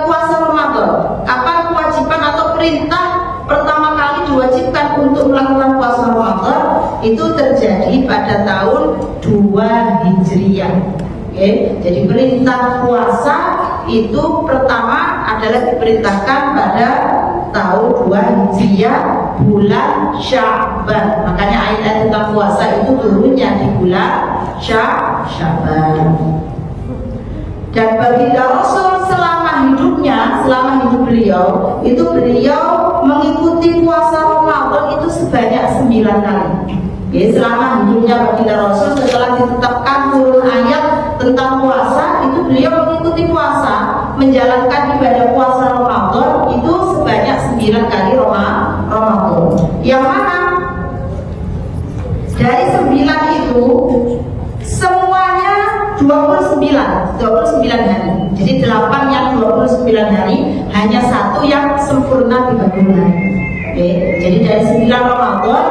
puasa Ramadan? Kapan kewajiban atau perintah pertama kali diwajibkan untuk melakukan puasa Ramadan? Itu terjadi pada tahun 2 Hijriah. Jadi perintah puasa itu pertama adalah diperintahkan pada tahun 2 Hijriah bulan Sya'ban. Makanya ayat tentang puasa itu turunnya di bulan Sya'ban. Dan baginda Rasul selama hidupnya, selama hidup beliau, itu beliau mengikuti puasa Ramadan itu sebanyak 9 kali. Selama hidupnya baginda Rasul, setelah ditetapkan turun ayat tentang puasa, itu beliau mengikuti puasa, menjalankan ibadah puasa Ramadan itu sebanyak 9 kali Ramadan. Yang mana dari 9 itu semuanya 29 hari. Jadi 8 yang 29 hari, hanya 1 yang sempurna 30 hari. Jadi dari 9 Ramadan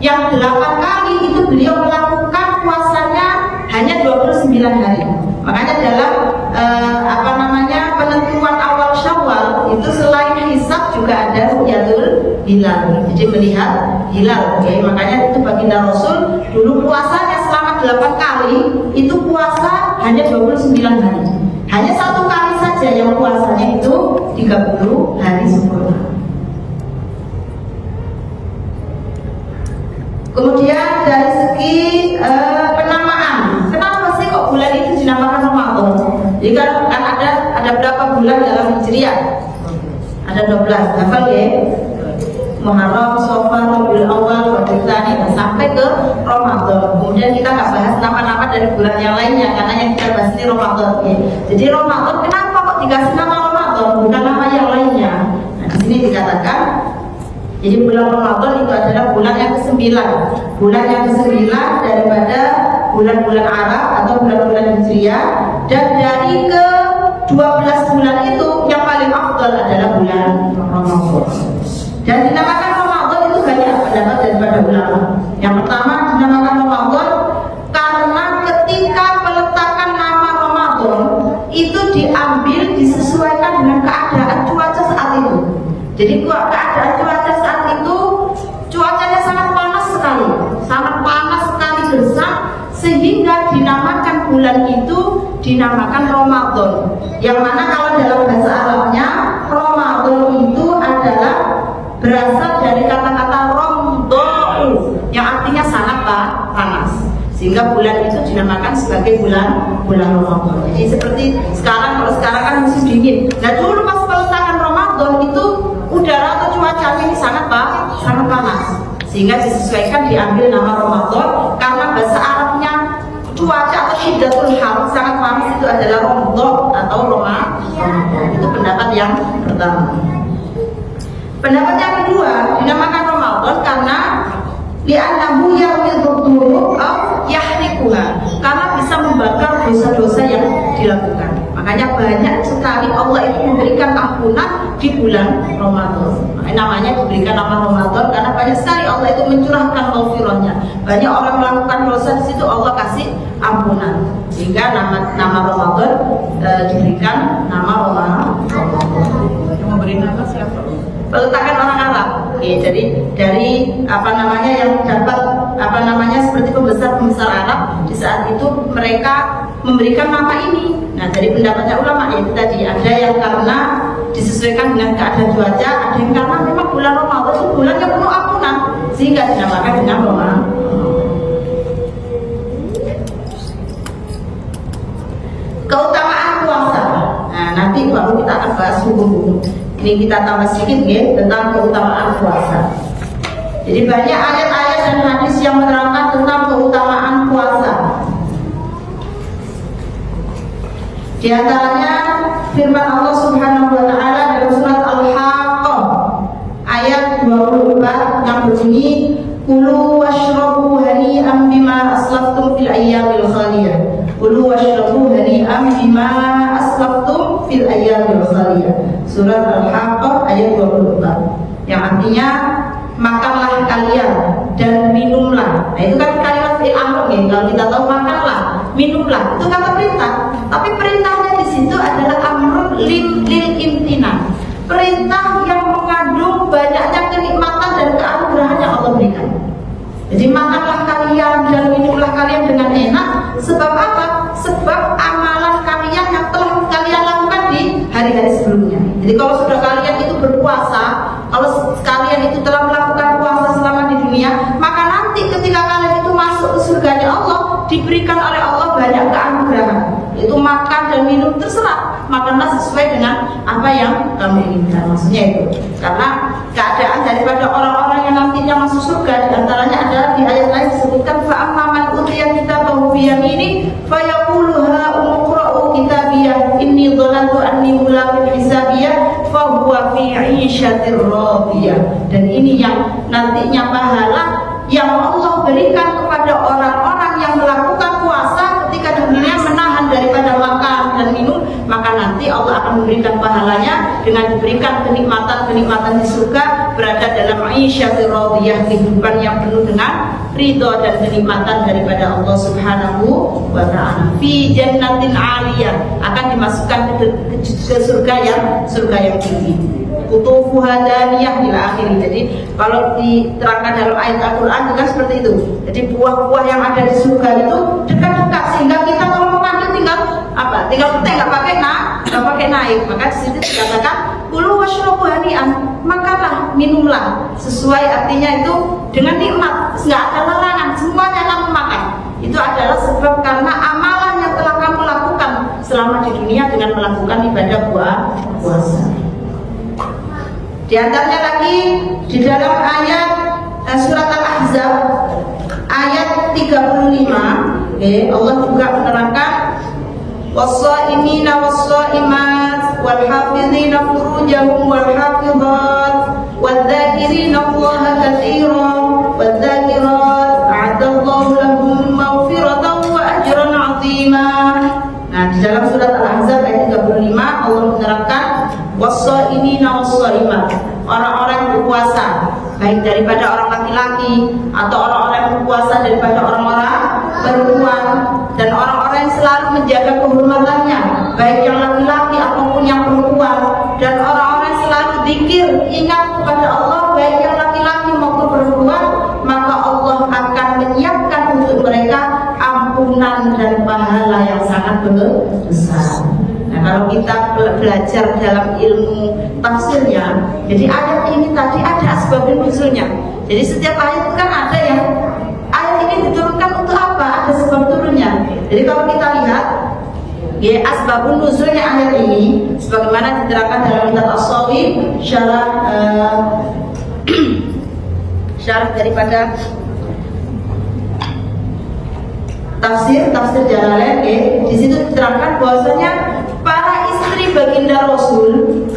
yang 8 kali itu beliau melakukan puasanya hanya 29 hari. Makanya dalam penentuan awal Syawal itu selain hisab juga ada ru'yatul hilal. Jadi melihat hilal. Makanya itu baginda Rasul dulu puasanya selama 8 kali itu puasa hanya 29 hari. Hanya 1 kali saja yang puasanya itu 30 hari sempurna. Kemudian dari segi penamaan, kenapa sih kok bulan itu dinamakan Ramadan? Jadi kan ada berapa bulan dalam Hijriah? Ada 12, hafal ya? Muharram, Safar, Rabiul Awal, Rabiul Tsani, sampai ke Ramadan. Kemudian kita nggak bahas nama-nama dari bulan yang lainnya karena yang kita bahas ini Ramadan. Ya. Jadi Ramadan kenapa kok dikasih nama Ramadan bukan nama yang lainnya? Nah di sini dikatakan. Jadi bulan Ramadan itu adalah bulan yang ke-9. Bulan yang ke-9 daripada bulan-bulan Arab atau bulan-bulan Hijriah. Dan dari ke-12 bulan itu yang paling afdal adalah bulan Ramadan. Dan dinamakan Ramadan itu banyak pendapat daripada ulama. Yang pertama dinamakan Ramadan karena ketika peletakan nama Ramadan itu diambil disesuaikan dengan keadaan cuaca saat itu. Jadi keadaan cuaca saat itu cuacanya sangat panas sekali gersang, sehingga dinamakan bulan itu dinamakan Ramadan. Yang mana kalau dalam bahasa Arabnya Ramadan itu adalah berasal dari kata-kata romdou yang artinya sangat panas. Sehingga bulan itu dinamakan sebagai bulan Ramadan. Jadi seperti sekarang, kalau sekarang kan musim dingin. Nah dulu pas peletakan Ramadan itu udara atau cuacanya ini sangat panas, sehingga disesuaikan diambil nama Ramadan karena bahasa Arabnya cuaca atau syiddatul har sangat panas itu adalah Ramadan atau Ramadan. Itu pendapat yang pertama. Pendapat yang kedua dinamakan Ramadan karena li'annahu yarmidhu aw yahrikuha, karena bisa membakar dosa-dosa yang dilakukan. Makanya banyak sekali Allah itu memberikan ampunan di bulan Ramadan. Namanya diberikan nama Ramadan karena banyak sekali Allah itu mencurahkan maghfirahnya. Banyak orang melakukan dosa, di situ Allah kasih ampunan. Sehingga nama Ramadan diberikan nama Ramadan. Yang memberi nama siapa? Peletakan orang Arab. Jadi dari yang dapat seperti pembesar Arab di saat itu mereka memberikan nama ini. Nah dari pendapatnya ulama itu tadi ada yang karena disesuaikan dengan keadaan cuaca, ada yang karena memang bulan Ramadan itu bulan yang penuh ampunan sehingga dinamakan dengan Ramadan. Keutamaan puasa. Nah nanti baru kita akan bahas hukum-hukum. Ini kita tambah sedikit ya tentang keutamaan puasa. Jadi banyak ayat-ayat dan hadis yang menerangkan tentang keutamaan puasa. Di antaranya firman Allah Subhanahu wa taala dalam surat Al-Haqqah ayat 24 yang berbunyi kulu washrabu hani'an bima aslaftum fil ayyamil khaliyah. Kulu washrabu hani'an bima aslaftum fil ayyamil khaliyah. Surat Al-Haqqah ayat 24. Yang artinya makanlah kalian dan minumlah. Nah itu kan kalimat fi'il amr ya. Kalau kita tahu makanlah, minumlah itu kata perintah. Tapi perintahnya di situ adalah amr lil imtinan. Perintah yang mengandung banyaknya kenikmatan dan keanugerahan yang Allah berikan. Jadi makanlah kalian dan minumlah kalian dengan enak. Sebab apa? Sebab amalan kalian yang telah kalian lakukan di hari-hari sebelumnya. Jadi kalau sudah kalian itu berpuasa, kalau kalian itu telah melakukan puasa selama di dunia, maka nanti ketika kalian itu masuk ke surganya Allah, diberikan oleh Allah banyak keanugerahan. Itu makan dan minum terserah, makanlah sesuai dengan apa yang kamu inginkan. Maksudnya itu karena keadaan daripada orang-orang yang nantinya masuk surga diantaranya adalah di ayat lain disebutkan fa'amman utiya kitabahu biyamini fayaqulu ha umqra'u kitabiyah inni dhanantu anni mulaqin hisabiyah fa huwa fi 'ishatir radiyah. Dan ini yang nantinya pahala yang Allah berikan kepada orang-orang yang melakukan puasa ketika di dunia menahan daripada makan dan minum, maka nanti Allah akan memberikan pahalanya dengan diberikan kenikmatan-kenikmatan di surga, berada dalam aisyatir radiyah, kehidupan yang penuh dengan ridho dan kenikmatan daripada Allah Subhanahu wa ta'ala. Fi jannatin 'aliyah, akan dimasukkan ke surga yang tinggi. Kutufuha daniyah ila akhiri. Jadi kalau diterangkan dalam ayat Al-Quran juga seperti itu. Jadi buah-buah yang ada di surga itu dekat-dekat sehingga kita kalau mau ngambil tinggal apa? Tinggal petik, nggak pakai naik. Maka di situ dikatakan kulu washrabu hani'an, makanlah, minumlah sesuai, artinya itu dengan nikmat, nggak ada larangan, semuanya kamu makan. Itu adalah sebab karena amalan yang telah kamu lakukan selama di dunia dengan melakukan ibadah puasa. Di antaranya lagi di dalam ayat surat Al-Ahzab ayat 35, Allah juga menerangkan was-shaimina was-shaimat wal hafizina furujahum wal hafizat wadz-dzakirina Allaha katsiran wadz-dzakirat a'adallahu lahum maghfiratan wa ajran 'azima. Nah, di dalam surat Al-Ahzab ayat 35 Allah menerangkan was-shaimina was-shaimat, orang-orang yang berpuasa baik daripada orang laki-laki atau orang-orang yang berpuasa daripada orang-orang perempuan, dan orang-orang yang selalu menjaga kehormatannya baik yang laki-laki ataupun yang perempuan, dan orang-orang yang selalu zikir ingat kepada Allah baik yang laki-laki maupun perempuan, maka Allah akan menyiapkan untuk mereka ampunan dan pahala yang sangat besar. Nah, kalau kita belajar dalam ilmu tafsirnya, jadi ayat ini tadi ada asbabun nuzulnya. Jadi setiap ayat itu kan ada yang ayat ini diturunkan untuk apa? Ada sebab turunnya. Jadi kalau kita lihat ya asbabun nuzulnya ayat ini sebagaimana diterangkan dalam kitab As-Shawi, syarah daripada tafsir Jalalain, di situ diterangkan bahwasanya para istri baginda Rasul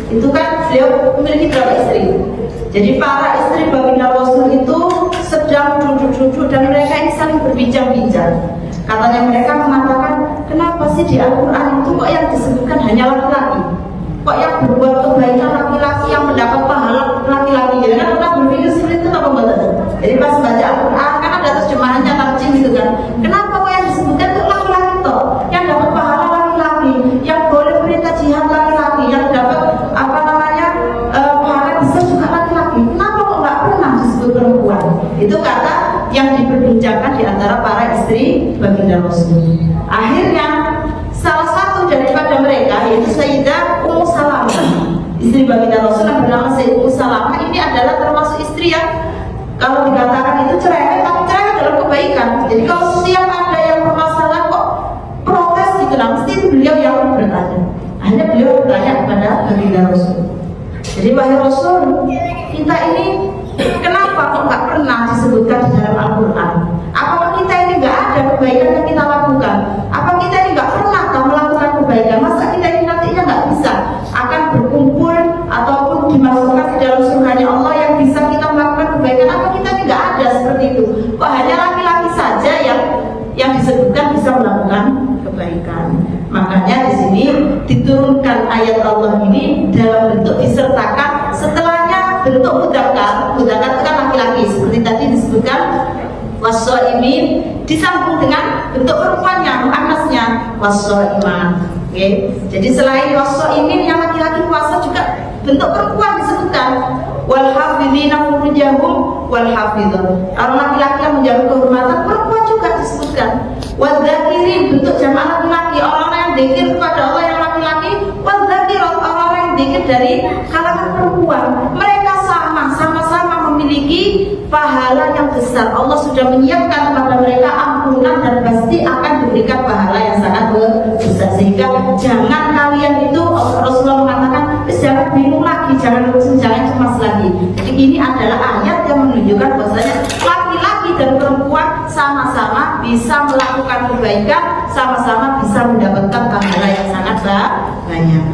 itu kan beliau memiliki berapa istri. Jadi para istri baginda Rasul itu sedang duduk-duduk dan mereka ini saling berbincang-bincang. Katanya mereka mengatakan, kenapa sih di Al-Quran itu kok yang disebutkan hanya laki-laki? Kok yang berbuat kebaikan laki-laki, yang mendapat pahala laki-laki? Jadi kan kita berpikir seperti itu apa betul? Jadi pas baca Al-Quran kan ada terjemahannya tarjim gitu kan. Kenapa kok yang disebutkan itu laki-laki toh? Yang dapat pahala laki-laki, yang boleh perintah jihad laki-laki, yang dapat pahala bisa juga laki-laki. Kenapa kok nggak pernah disebut perempuan? Itu kata yang diperbincangkan di antara para istri baginda Rasul. Akhirnya salah satu daripada mereka yaitu Sayyidah Ummu Salamah, istri baginda Rasul yang bernama Sayyidah Ummu Salamah, ini adalah termasuk istri yang kalau dikatakan itu cerewet, tapi cerewet dalam kebaikan. Jadi kalau setiap ada yang bermasalah kok protes gitu, nah mesti beliau yang bertanya. Akhirnya beliau bertanya kepada baginda Rasul. Jadi wahai Rasul, kita ini kenapa kenapa kok nggak pernah disebutkan di dalam Al-Quran? Apakah kita ini nggak ada kebaikan yang kita lakukan? Apa kita ini nggak pernah melakukan kebaikan? Masa kita ini nantinya nggak bisa akan berkumpul ataupun dimasukkan ke dalam surganya Allah yang bisa kita melakukan kebaikan? Apa kita ini nggak ada seperti itu? Kok hanya laki-laki saja yang disebutkan bisa melakukan kebaikan? Makanya di sini diturunkan ayat Allah ini dalam bentuk disertakan, setelahnya bentuk mudzakkar. Mudzakkar itu kan laki-laki, seperti tadi disebutkan was-shaimin, disambung dengan bentuk perempuannya, muannasnya was-shaiman. Oke. Jadi selain was-shaimin yang laki-laki puasa juga bentuk perempuan disebutkan wal hafizina furujahum wal hafizun. Orang laki-laki yang menjaga kehormatan, perempuan juga disebutkan. Wadzakirin, bentuk jamaah laki-laki, orang-orang yang dzikir kepada Allah yang laki-laki. Wadzakirat, orang-orang yang dzikir dari kalangan perempuan. Mereka sama-sama memiliki pahala yang besar. Allah sudah menyiapkan kepada mereka ampunan dan pasti akan diberikan pahala yang sangat besar. Sehingga jangan kalian itu, Rasulullah mengatakan, jangan bingung lagi, jangan cemas lagi. Jadi ini adalah ayat yang menunjukkan bahwasanya laki-laki dan perempuan sama-sama bisa melakukan kebaikan, sama-sama bisa mendapatkan pahala yang sangat banyak.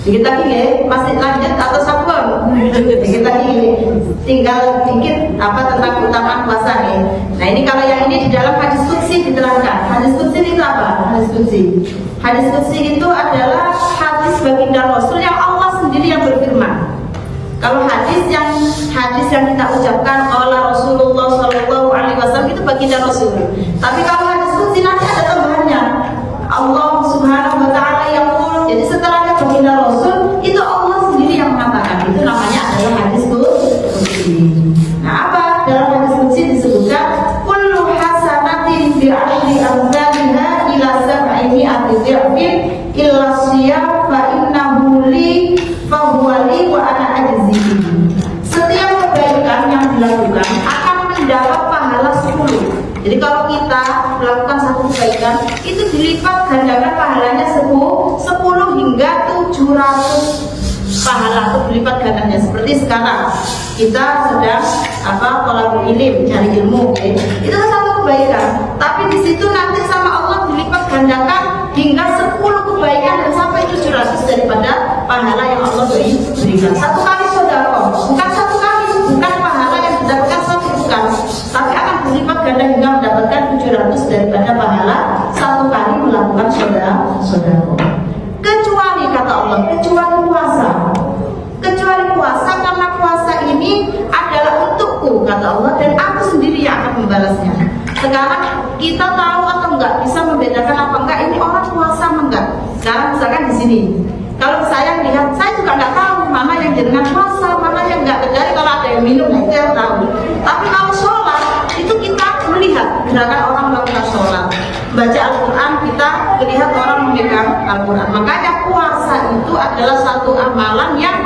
Dikit lagi ya, masih lanjut atau sabun? Dikit lagi, tinggal dikit tentang keutamaan puasa nih. Nah ini kalau yang ini di dalam hadis qudsi diterangkan. Hadis qudsi itu apa? Hadis qudsi itu adalah hadis baginda Rasul yang Allah sendiri yang berfirman. Kalau hadis yang kita ucapkan oleh Rasulullah SAW itu baginda Rasul. Tapi kalau hadis qudsi nanti ada tambahannya. Allah Subhanahu Wa Taala yang jadi setelahnya baginda Rasul itu Allah sendiri yang mengatakan. Itu namanya adalah hadis qudsi. Nah apa dalam hadis qudsi disebutkan kullu hasanatin bi asyri amsalha ila sab'i mi'ati dhi'fin illa shiyam fa innahu li fa huwa li wa ana ajzihi. Setiap kebaikan yang dilakukan akan mendapat pahala 10. Jadi kalau kita melakukan satu kebaikan itu dilipat gandakan pahalanya 10 hingga 700 pahala itu dilipat gandanya. Seperti sekarang kita sedang thalabul ilm, cari ilmu, okay? Itu kan satu kebaikan. Tapi di situ nanti sama Allah dilipat gandakan hingga 10 kebaikan dan sampai 700 daripada pahala yang Allah berikan. Satu kali sedekah, bukan satu kali, bukan pahala yang didapatkan satu, bukan, tapi akan berlipat ganda hingga mendapatkan 700 daripada pahala satu kali melakukan sedekah. Kecuali kata Allah, kecuali puasa, karena puasa ini adalah untukku kata Allah, dan aku sendiri yang akan membalasnya. Sekarang kita tahu atau enggak bisa membedakan apa enggak ini orang puasa enggak. Sekarang misalkan di sini, kalau saya lihat, saya juga enggak tahu mana yang jenengan puasa, mana yang enggak. Kecuali kalau ada yang minum, nah itu yang tahu. Tapi kalau sholat itu kita melihat gerakan orang melakukan sholat, baca Al-Quran, kita melihat orang memegang Al-Quran. Makanya puasa itu adalah satu amalan yang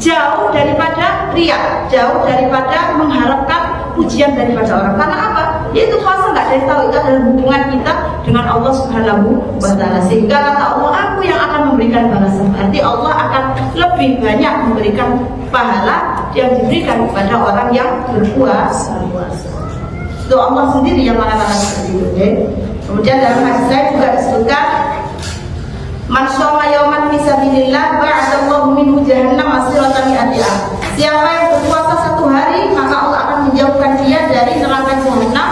jauh daripada riya, jauh daripada mengharapkan pujian daripada orang. Karena apa? Yaitu puasa nggak ada yang tahu, itu adalah hubungan kita dengan Allah Subhanahu wa Ta'ala. Sehingga kata Allah, aku yang akan memberikan balasan. Berarti Allah akan lebih banyak memberikan pahala yang diberikan kepada orang yang berpuasa. Itu Allah sendiri yang mengatakan seperti itu. Kemudian dalam hadis lain juga disebutkan, man shoma yauman fi sabilillah ba'adallahu minhu jahannam masiratan mi'ati am. Siapa yang berpuasa satu hari, maka Allah akan menjauhkan dia dari neraka jahanam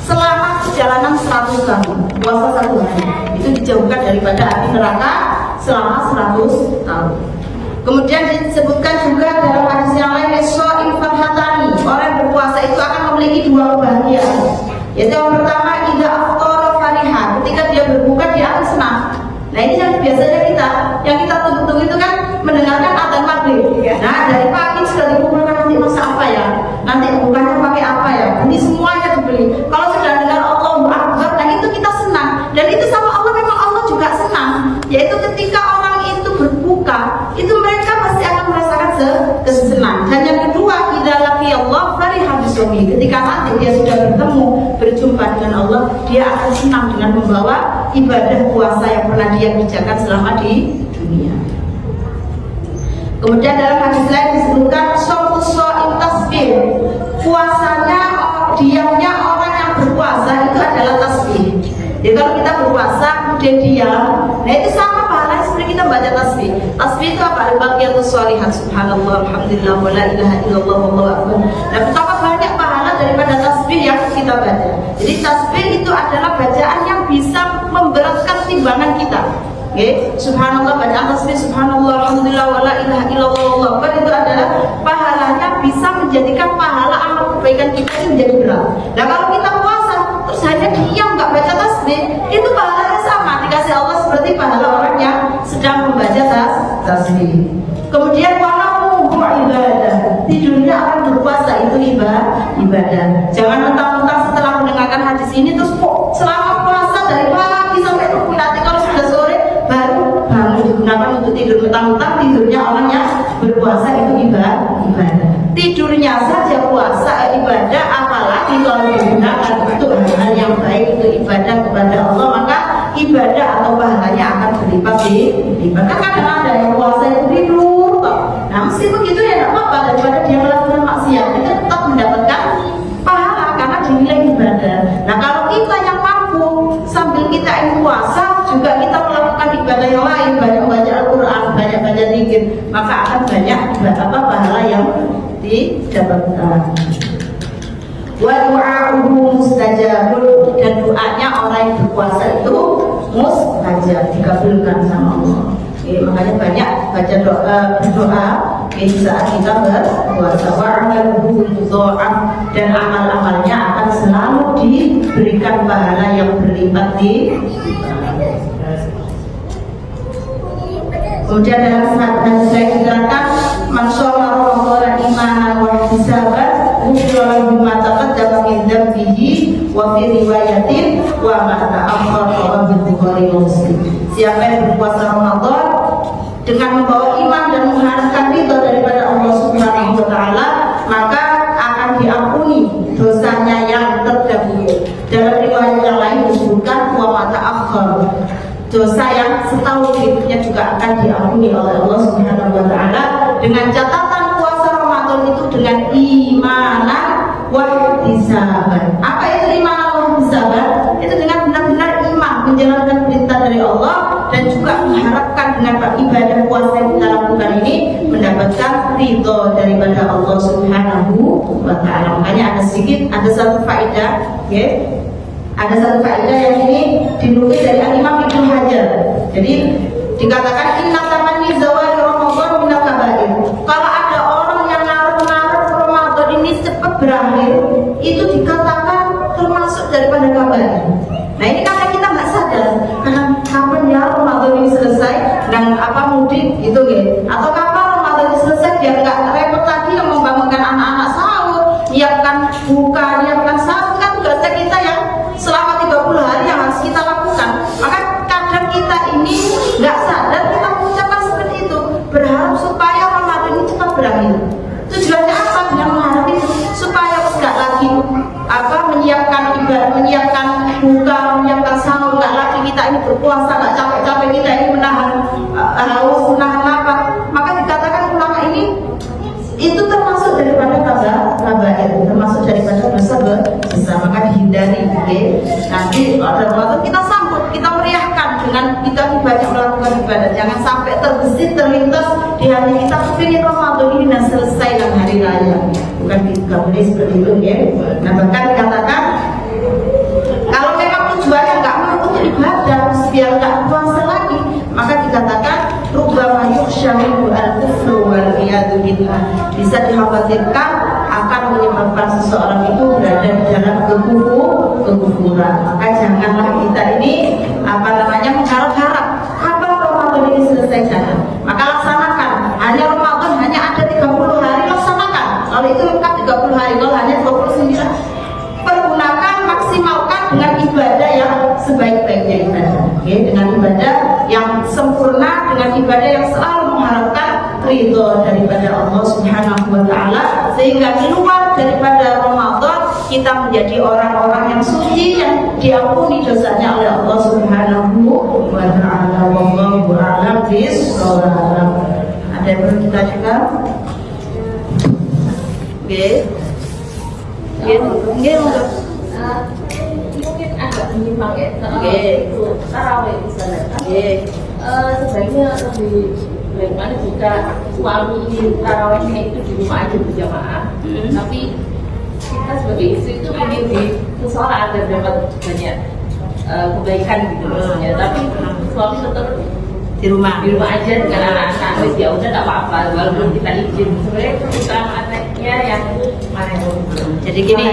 selama perjalanan 100 tahun. Puasa satu hari itu dijauhkan daripada api neraka selama 100 tahun. Kemudian disebutkan juga dalam hadis yang lain, shaim farhatani, orang yang berpuasa itu akan memiliki dua kebahagiaan. Yaitu yang pertama, idza aftara fariha, ketika dia berbuka dia akan senang. Nah ini yang biasanya yang kita tunggu-tunggu itu kan mendengarkan adzan maghrib. Nah dari pagi sudah dikumpulkan nanti masak apa ya, nanti bukanya pakai apa ya, ini semuanya dibeli. Kalau sudah dengar Allahu Akbar, nah itu kita senang. Dan itu sama Allah, memang Allah juga senang. Yaitu ketika orang itu berbuka, itu mereka pasti akan merasakan kesenangan. Dan yang kedua, idza laqiyallahu fariha bisawmi, ketika nanti dia sudah bertemu, berjumpa dengan Allah, dia akan senang dengan membawa ibadah puasa yang pernah dia kerjakan selama di dunia. Kemudian dalam hadis lain disebutkan shaumus shaim tasbih. Puasanya, diamnya orang yang berpuasa itu adalah tasbih. Jadi kalau kita berpuasa kemudian diam, nah itu sama pahalanya seperti kita baca tasbih. Tasbih itu apa? Al-baqiyatus sholihat, subhanallah, alhamdulillah, wa la ilaha illallah, wallahu akbar. Nah, betapa banyak pahala daripada tasbih yang kita baca. Jadi tasbih itu adalah bacaan yang bisa memberatkan timbangan kita. Okay. Subhanallah, bacaan tasbih subhanallah, alhamdulillah, wa la ilaha illallah, wallahu akbar itu adalah pahalanya bisa menjadikan pahala amal kebaikan kita itu menjadi berat. Nah, kalau kita puasa terus hanya diam nggak baca tasbih, itu pahalanya sama dikasih Allah seperti pahala orang yang sedang membaca tasbih. Kemudian walau ibadah, tidurnya orang berpuasa itu ibadah. Jangan mentang-mentang setelah mendengarkan hadis ini terus kok selama puasa dari pagi sampai pukul nanti kalau sudah sore baru digunakan untuk tidur. Mentang-mentang tidurnya orang yang berpuasa itu ibadah. Tidurnya saja puasa ibadah, apalagi kalau digunakan untuk hal yang baik, itu ibadah kepada Allah, maka ibadah atau pahalanya akan berlipat-lipat. Kan kadang ada yang puasa itu tidur kok. Nah meskipun begitu ya tidak apa-apa, daripada dia melakukan maksiat kita tetap mendapatkan pahala karena dinilai ibadah. Nah kalau kita yang mampu sambil kita puasa juga kita melakukan ibadah yang lain, banyak baca Al-Quran, banyak baca zikir, maka akan banyak pahala yang didapatkan. Wa du'a'uhu mustajabun, dan doanya orang yang berpuasa itu mustajab, dikabulkan sama Allah. Makanya banyak baca berdoa di saat kita berpuasa. Wa amaluhu yudha'af, dan amal-amalnya akan selalu diberikan pahala yang berlipat-lipat. Kemudian dalam hadis saya diterangkan man shoma ramadan imanan wa ihtisaban ghufira lahu ma taqaddama min dhanbihi wa fi riwayatin wa ma ta'akhkhara wa bi Bukhari wa Muslim. Siapa yang berpuasa Ramadan dengan membawa iman dan mengharapkan ridha daripada Allah Subhanahu wa taala, maka akan diampuni dosanya yang terdahulu. Dalam riwayat yang lain disebutkan wa ma ta'akhkhara, dosa yang setahun berikutnya juga akan diampuni oleh Allah Subhanahu wa taala, dengan catatan puasa Ramadan itu dengan imanan wa ihtisaban. Apa itu imanan wa ihtisaban? Itu dengan benar-benar iman, menjalankan perintah dari Allah, dan juga mengharapkan dengan ibadah puasa yang kita lakukan ini mendapatkan ridho daripada Allah Subhanahu wa taala. Makanya ada satu faedah, ya. Ada satu faedah yang ini dinukil dari Imam Ibnu Hajar. Jadi dikatakan inna tamanni zawal Ramadan min kabair. Kalau ada orang yang ngarep-ngarep Ramadan ini cepat berakhir, itu dikatakan termasuk daripada kabair. Nah ini karena kita nggak sadar, kapan ya Ramadan ini selesai dan mudik itu ya, atau kapan Ramadan ini selesai biar nggak repot lagi yang membangunkan anak-anak sahur, nyiapkan buka, nyiapkan sahur, kan tugasnya kita yang selama 30 hari yang harus kita lakukan. Maka kadang kita ini nggak sadar kita mengucapkan seperti itu, berharap supaya Ramadan ini cepat berakhir. Tujuannya apa dengan mengharap itu? Supaya nggak lagi menyiapkan ibadah, menyiapkan buka, menyiapkan sahur, nggak lagi kita ini berpuasa, nggak capek-capek kita ini menahan haus, menahan lapar. Maka dikatakan ulama ini itu termasuk daripada kabair, termasuk daripada dosa besar, maka dihindari. Nanti pada waktu kita sambut, kita meriahkan dengan kita banyak melakukan ibadah. Jangan sampai terbesit, terlintas di hati kita kepingin Ramadan ini dan selesai dalam hari raya. Bukan kita boleh seperti itu, ya. Nah bahkan dikatakan kalau memang tujuannya nggak mau untuk ibadah, biar nggak puasa lagi, maka dikatakan rubbama yukhshahu al-kufru wal iyadu billah, bisa dikhawatirkan akan menyebabkan seseorang itu berada di dalam kekufuran. Maka janganlah kita ini mengharap-harap kapan Ramadan ini selesai, jangan. Maka laksanakan. Hanya Ramadan hanya ada 30 hari, laksanakan. Kalau itu lengkap 30 hari, kalau hanya 29, pergunakan, maksimalkan dengan ibadah yang sebaik-baiknya ibadah. Dengan ibadah yang sempurna, dengan ibadah yang selalu mengharapkan ridho daripada Allah Subhanahu wa taala, sehingga keluar daripada Ramadan kita menjadi orang-orang yang suci, yang diampuni dosanya oleh Allah Subhanahu wa taala. Wallahu a'lam bishawab. Ada menurut kita juga. Oke. Oke, untuk mungkin agak menyimpang ya. Oke. Itu tarawih di sana. Oke. Sebaiknya lebih bagaimana jika suami ingin tarawihnya itu di rumah aja berjamaah, tapi kita sebagai istri itu ingin di musola agar dapat banyak kebaikan gitu maksudnya. Tapi suami tetap di rumah. aja dengan anak-anak, wis ya udah nggak apa-apa walaupun kita izin. Sebenarnya utama anaknya yang mana yang Jadi gini,